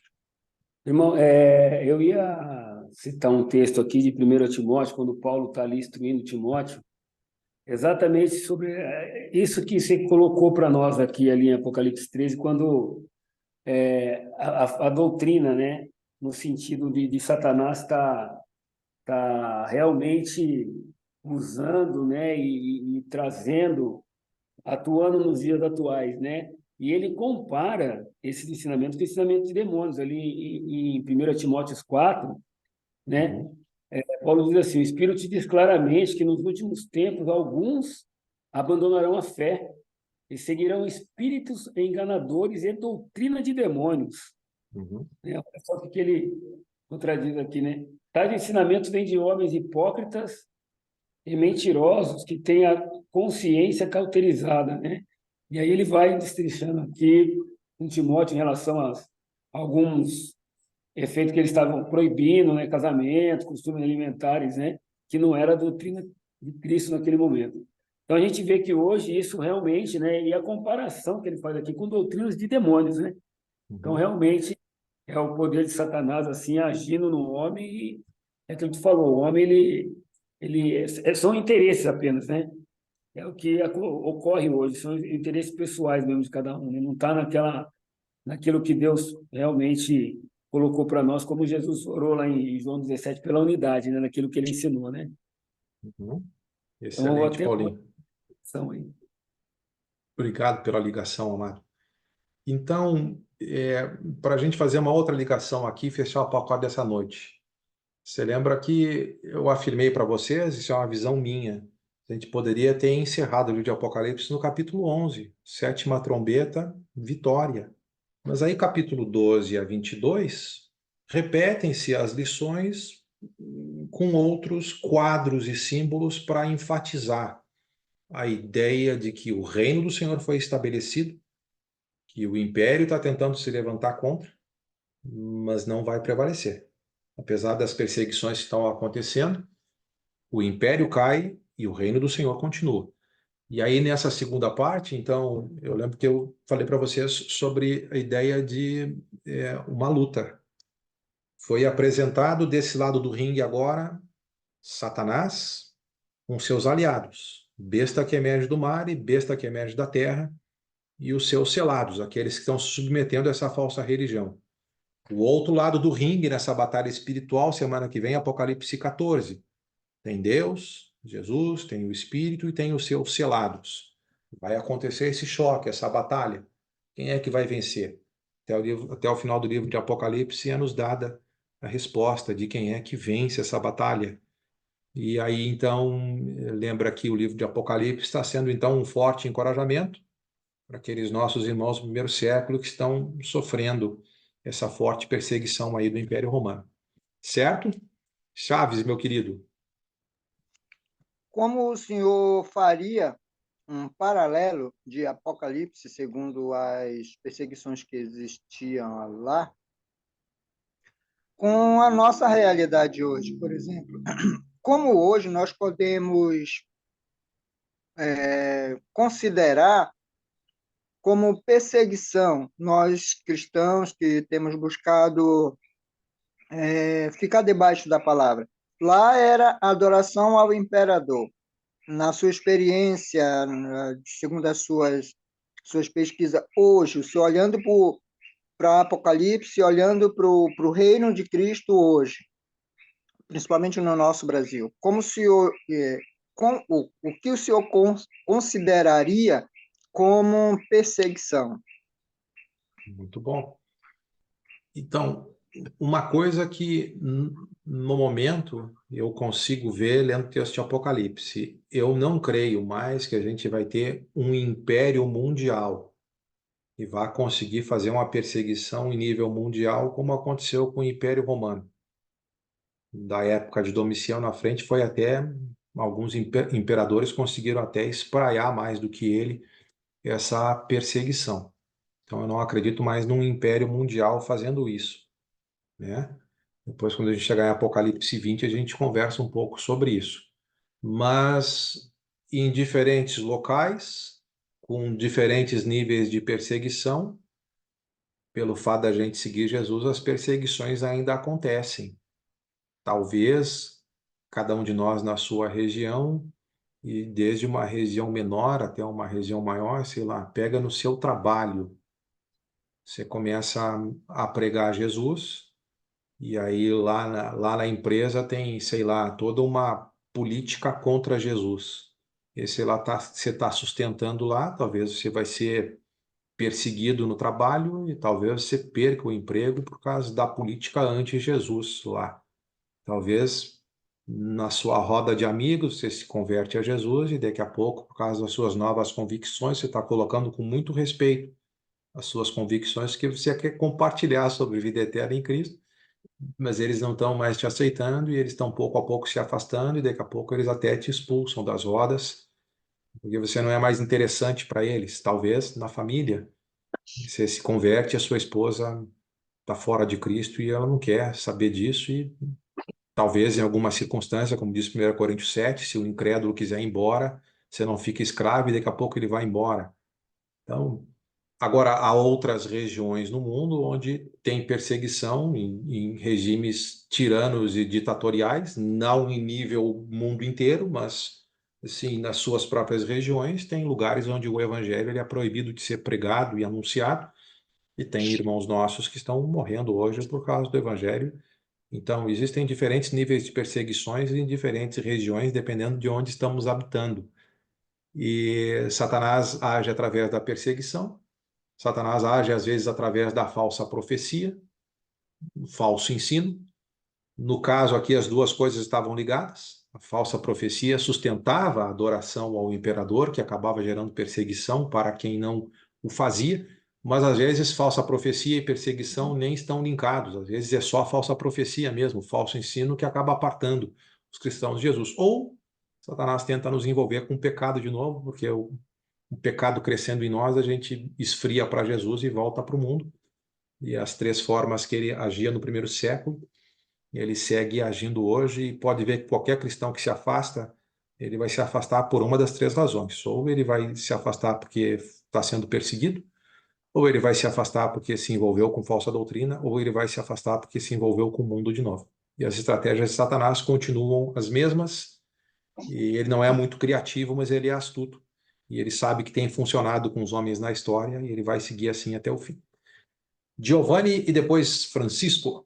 Irmão, eu ia citar um texto aqui de 1 Timóteo, quando Paulo está ali instruindo Timóteo, exatamente sobre isso que você colocou para nós aqui, ali em Apocalipse 13, quando a doutrina, né, no sentido de Satanás tá realmente usando, né, e trazendo, atuando nos dias atuais, né? E ele compara esse ensinamento com o ensinamento de demônios. Ali em 1 Timóteo 4, né? Paulo diz assim: o Espírito diz claramente que nos últimos tempos alguns abandonarão a fé e seguirão espíritos enganadores e doutrina de demônios. Uhum. Olha só o que ele contradiz aqui, né? Tais ensinamentos vêm de homens hipócritas e mentirosos que têm a consciência cauterizada, né? E aí ele vai destrinchando aqui em Timóteo em relação a alguns efeitos que eles estavam proibindo, né? Casamento, costumes alimentares, né? Que não era a doutrina de Cristo naquele momento. Então a gente vê que hoje isso realmente, né? E a comparação que ele faz aqui com doutrinas de demônios, né? Então realmente é o poder de Satanás assim agindo no homem e é aquilo que tu falou, o homem ele são interesses apenas, né? é o que ocorre hoje, são interesses pessoais mesmo de cada um, né? Não está naquilo que Deus realmente colocou para nós, como Jesus orou lá em João 17, pela unidade, né? Naquilo que ele ensinou, né? Uhum. Então, Excelente, até Paulinho. aí. Obrigado pela ligação, amado. Então, para a gente fazer uma outra ligação aqui e fechar o pacote dessa noite. Você lembra que eu afirmei para vocês, isso é uma visão minha, a gente poderia ter encerrado o livro de Apocalipse no capítulo 11, sétima trombeta, vitória. Mas aí, capítulo 12 a 22, repetem-se as lições com outros quadros e símbolos para enfatizar a ideia de que o reino do Senhor foi estabelecido, que o império está tentando se levantar contra, mas não vai prevalecer. Apesar das perseguições que estão acontecendo, o império cai e o reino do Senhor continua. E aí, nessa segunda parte, então, eu lembro que eu falei para vocês sobre a ideia de uma luta. Foi apresentado desse lado do ringue agora Satanás com seus aliados, besta que emerge do mar e besta que emerge da terra, e os seus selados, aqueles que estão se submetendo a essa falsa religião. O outro lado do ringue, nessa batalha espiritual, semana que vem, Apocalipse 14. Tem Deus, Jesus, tem o Espírito e tem os seus selados. Vai acontecer esse choque, essa batalha. Quem é que vai vencer? Até o final do livro de Apocalipse é nos dada a resposta de quem é que vence essa batalha. E aí, então, lembra que o livro de Apocalipse está sendo, então, um forte encorajamento para aqueles nossos irmãos do primeiro século que estão sofrendo essa forte perseguição aí do Império Romano. Certo? Chaves, meu querido. Como o senhor faria um paralelo de Apocalipse, segundo as perseguições que existiam lá, com a nossa realidade hoje, por exemplo? Como hoje nós podemos considerar como perseguição nós cristãos que temos buscado ficar debaixo da palavra? Lá era adoração ao imperador. Na sua experiência, segundo as suas pesquisas, hoje, o senhor olhando para Apocalipse, olhando para o reino de Cristo hoje, principalmente no nosso Brasil, como o senhor, o que o senhor consideraria como perseguição? Muito bom. Então, uma coisa que no momento eu consigo ver lendo o texto de Apocalipse, eu não creio mais que a gente vai ter um império mundial e vai conseguir fazer uma perseguição em nível mundial como aconteceu com o Império Romano. Da época de Domiciano à frente foi até alguns imperadores conseguiram até espraiar mais do que ele essa perseguição. Então eu não acredito mais num império mundial fazendo isso, né? Depois, quando a gente chegar em Apocalipse 20, a gente conversa um pouco sobre isso. Mas em diferentes locais, com diferentes níveis de perseguição, pelo fato da gente seguir Jesus, as perseguições ainda acontecem. Talvez cada um de nós na sua região, e desde uma região menor até uma região maior, sei lá, pega no seu trabalho. Você começa a pregar Jesus, e aí lá na empresa tem, sei lá, toda uma política contra Jesus. E sei lá, você está sustentando lá, talvez você vai ser perseguido no trabalho e talvez você perca o emprego por causa da política anti-Jesus lá. Talvez na sua roda de amigos você se converte a Jesus e daqui a pouco, por causa das suas novas convicções, você está colocando com muito respeito as suas convicções que você quer compartilhar sobre vida eterna em Cristo, mas eles não estão mais te aceitando e eles estão pouco a pouco se afastando e daqui a pouco eles até te expulsam das rodas, porque você não é mais interessante para eles. Talvez na família você se converte, a sua esposa está fora de Cristo e ela não quer saber disso e talvez em alguma circunstância, como diz 1 Coríntios 7, se o incrédulo quiser ir embora, você não fica escravo e daqui a pouco ele vai embora. Então, agora, há outras regiões no mundo onde tem perseguição em regimes tiranos e ditatoriais, não em nível mundo inteiro, mas sim, nas suas próprias regiões, tem lugares onde o evangelho ele é proibido de ser pregado e anunciado, e tem irmãos nossos que estão morrendo hoje por causa do evangelho. Então, existem diferentes níveis de perseguições em diferentes regiões, dependendo de onde estamos habitando. E Satanás age através da perseguição, Satanás age às vezes através da falsa profecia, falso ensino. No caso aqui, as duas coisas estavam ligadas. A falsa profecia sustentava a adoração ao imperador, que acabava gerando perseguição para quem não o fazia, mas às vezes falsa profecia e perseguição nem estão linkados. Às vezes é só a falsa profecia mesmo, falso ensino que acaba apartando os cristãos de Jesus. Ou Satanás tenta nos envolver com o pecado de novo, porque o pecado crescendo em nós, a gente esfria para Jesus e volta para o mundo. E as três formas que ele agia no primeiro século, ele segue agindo hoje, e pode ver que qualquer cristão que se afasta, ele vai se afastar por uma das três razões. Ou ele vai se afastar porque está sendo perseguido, ou ele vai se afastar porque se envolveu com falsa doutrina, ou ele vai se afastar porque se envolveu com o mundo de novo. E as estratégias de Satanás continuam as mesmas, e ele não é muito criativo, mas ele é astuto. E ele sabe que tem funcionado com os homens na história, e ele vai seguir assim até o fim. Giovanni e depois Francisco.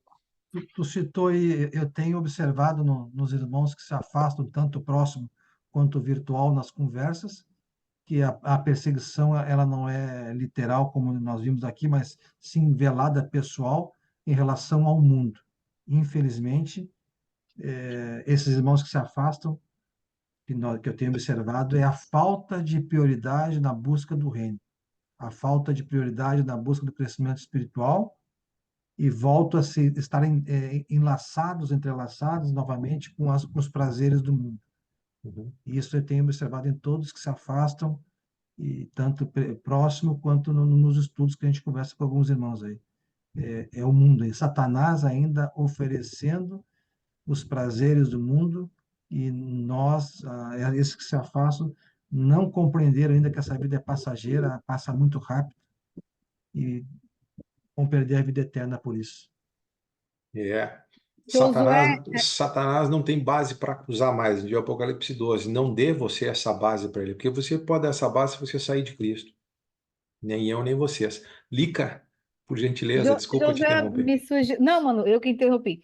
Tu citou aí, eu tenho observado nos irmãos que se afastam, tanto próximo quanto virtual, nas conversas, que a perseguição ela não é literal, como nós vimos aqui, mas sim velada pessoal em relação ao mundo. Infelizmente, esses irmãos que se afastam, que eu tenho observado, é a falta de prioridade na busca do reino, a falta de prioridade na busca do crescimento espiritual, e volto a estarem entrelaçados novamente com os prazeres do mundo. Uhum. Isso eu tenho observado em todos que se afastam, e tanto próximo quanto nos estudos que a gente conversa com alguns irmãos aí. É o mundo, Satanás ainda oferecendo os prazeres do mundo, e nós, esses que se afastam, não compreenderam ainda que essa vida é passageira, passa muito rápido, e vão perder a vida eterna por isso. Josué, Satanás não tem base para acusar mais. De Apocalipse 12, não dê você essa base para ele, porque você pode dar essa base se você sair de Cristo. Nem eu, nem vocês. Lica, por gentileza, desculpa te Josué interromper. me sugeriu. Não, mano, eu que interrompi.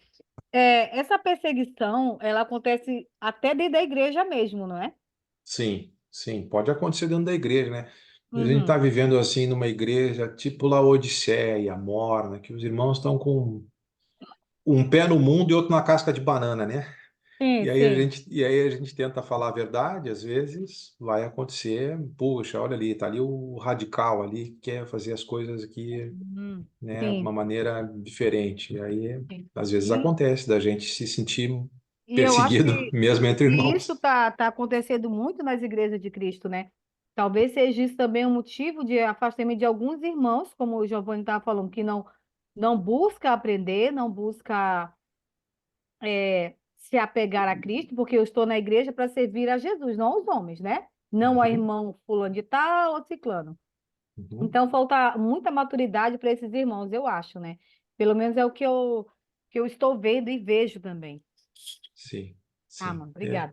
Essa perseguição, ela acontece até dentro da igreja mesmo, não é? Sim, sim, pode acontecer dentro da igreja, né? A gente Uhum. está vivendo assim numa igreja tipo Laodiceia, Morna, que os irmãos estão com um pé no mundo e outro na casca de banana, né? Sim, E sim. aí a gente tenta falar a verdade, às vezes vai acontecer, puxa, olha ali, tá ali o radical ali, que quer fazer as coisas aqui, Uhum. né, de uma Sim, maneira diferente. E aí, sim. às vezes E, acontece da gente se sentir e eu acho perseguido, mesmo entre que isso irmãos. tá acontecendo muito nas igrejas de Cristo, né? Talvez seja isso também um motivo de afastamento de alguns irmãos, como o Giovanni estava falando, que não busca aprender, não busca se apegar a Cristo, porque eu estou na igreja para servir a Jesus, não aos homens, né? Não a Uhum, irmão fulano de tal ou ciclano. uhum. Então, falta muita maturidade para esses irmãos, eu acho, né? Pelo menos é o que eu estou vendo e vejo também. Sim, Ah, sim. mano, obrigada.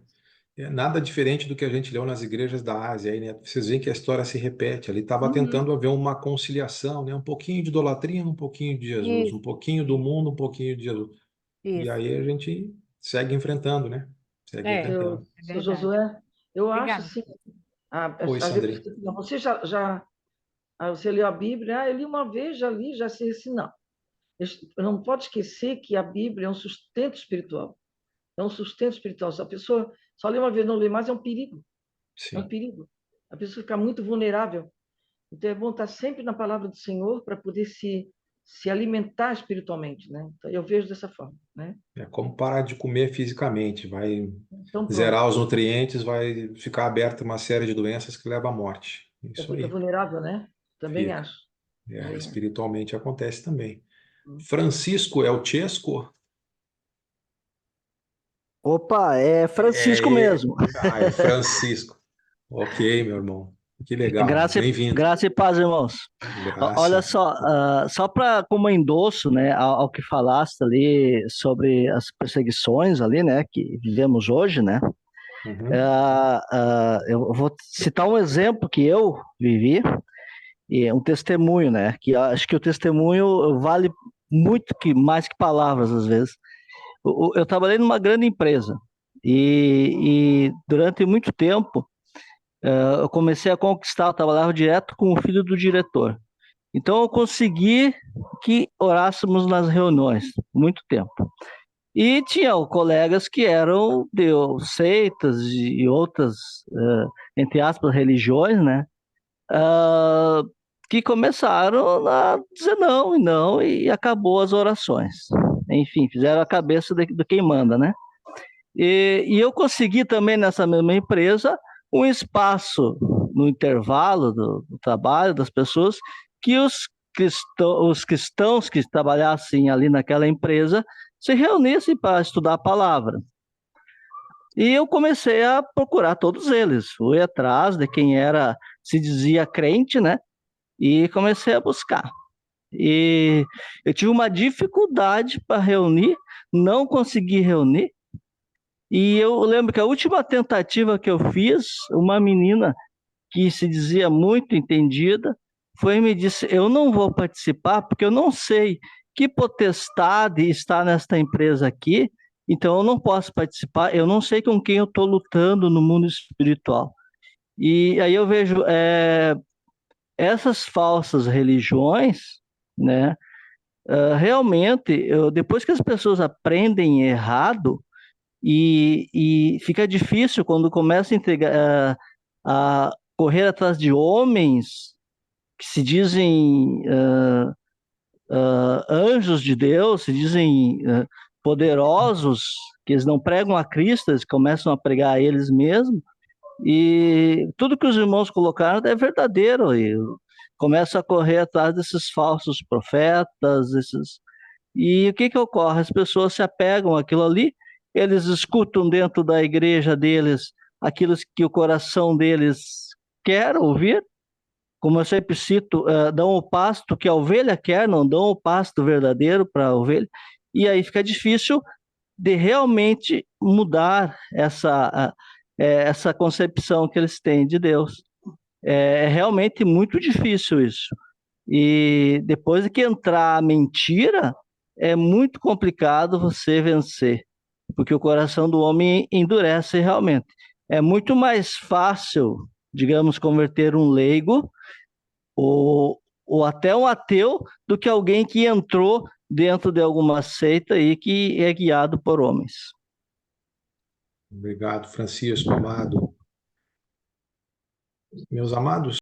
É nada diferente do que a gente leu nas igrejas da Ásia aí, né? Vocês veem que a história se repete. Ali estava Uhum. tentando haver uma conciliação, né? Um pouquinho de idolatria, um pouquinho de Jesus, um Isso, pouquinho do mundo, um pouquinho de Jesus. E isso. aí a gente segue enfrentando, né? Segue É tentando. Seu verdade. Josué, eu acho Obrigada. assim, Oi, às vezes Sandri. você você leu a Bíblia, eu li uma vez, já li, já sei assim, não. Não pode esquecer que a Bíblia é um sustento espiritual. É um sustento espiritual. Se a pessoa só lê uma vez, não lê mais, é um perigo. É um Sim, perigo. A pessoa fica muito vulnerável. Então é bom estar sempre na palavra do Senhor para poder se alimentar espiritualmente, né? Então eu vejo dessa forma, né? é como parar de comer fisicamente. Vai Então pronto. zerar os nutrientes, vai ficar aberta uma série de doenças que levam à morte. Você Isso fica aí, vulnerável, né? Também fica. acho. Também acho. Espiritualmente acontece também. Francisco é o Chesco? Opa, é Francisco É, mesmo. é Francisco. Ok, meu irmão. Que legal. Graça, Bem-vindo. graça e paz, irmãos. Olha Graça. só, só para como endosso, né, ao que falaste ali sobre as perseguições ali, né, que vivemos hoje, né? Uhum. Eu vou citar um exemplo que eu vivi, e é um testemunho, né? Que eu acho que o testemunho vale muito mais que palavras, às vezes. Eu trabalhei numa grande empresa e durante muito tempo eu comecei a conquistar, eu trabalhava direto com o filho do diretor. Então eu consegui que orássemos nas reuniões, muito tempo. E tinha colegas que eram de seitas e outras, entre aspas, religiões, né? Ah, que começaram a dizer não e não, e acabou as orações. Enfim, fizeram a cabeça do quem manda, né? E eu consegui também nessa mesma empresa um espaço no intervalo do trabalho das pessoas que os cristãos que trabalhassem ali naquela empresa se reunissem para estudar a palavra. E eu comecei a procurar todos eles, fui atrás de quem se dizia crente, né? E comecei a buscar. E eu tive uma dificuldade para reunir, não consegui reunir. E eu lembro que a última tentativa que eu fiz, uma menina que se dizia muito entendida, foi e me disse: eu não vou participar porque eu não sei que potestade está nesta empresa aqui, então eu não posso participar, eu não sei com quem eu estou lutando no mundo espiritual. E aí eu vejo essas falsas religiões, né? Realmente, depois que as pessoas aprendem errado, e fica difícil quando começa a correr atrás de homens que se dizem anjos de Deus, se dizem poderosos, que eles não pregam a Cristo, eles começam a pregar a eles mesmos, e tudo que os irmãos colocaram é verdadeiro, e começa a correr atrás desses falsos profetas, e o que que ocorre? As pessoas se apegam àquilo ali, eles escutam dentro da igreja deles aquilo que o coração deles quer ouvir, como eu sempre cito, dão o pasto que a ovelha quer, não dão o pasto verdadeiro para a ovelha, e aí fica difícil de realmente mudar essa concepção que eles têm de Deus. É realmente muito difícil isso. E depois de que entrar a mentira, é muito complicado você vencer, porque o coração do homem endurece realmente. É muito mais fácil, digamos, converter um leigo ou até um ateu do que alguém que entrou dentro de alguma seita e que é guiado por homens. Obrigado, Francisco, amado. Meus amados,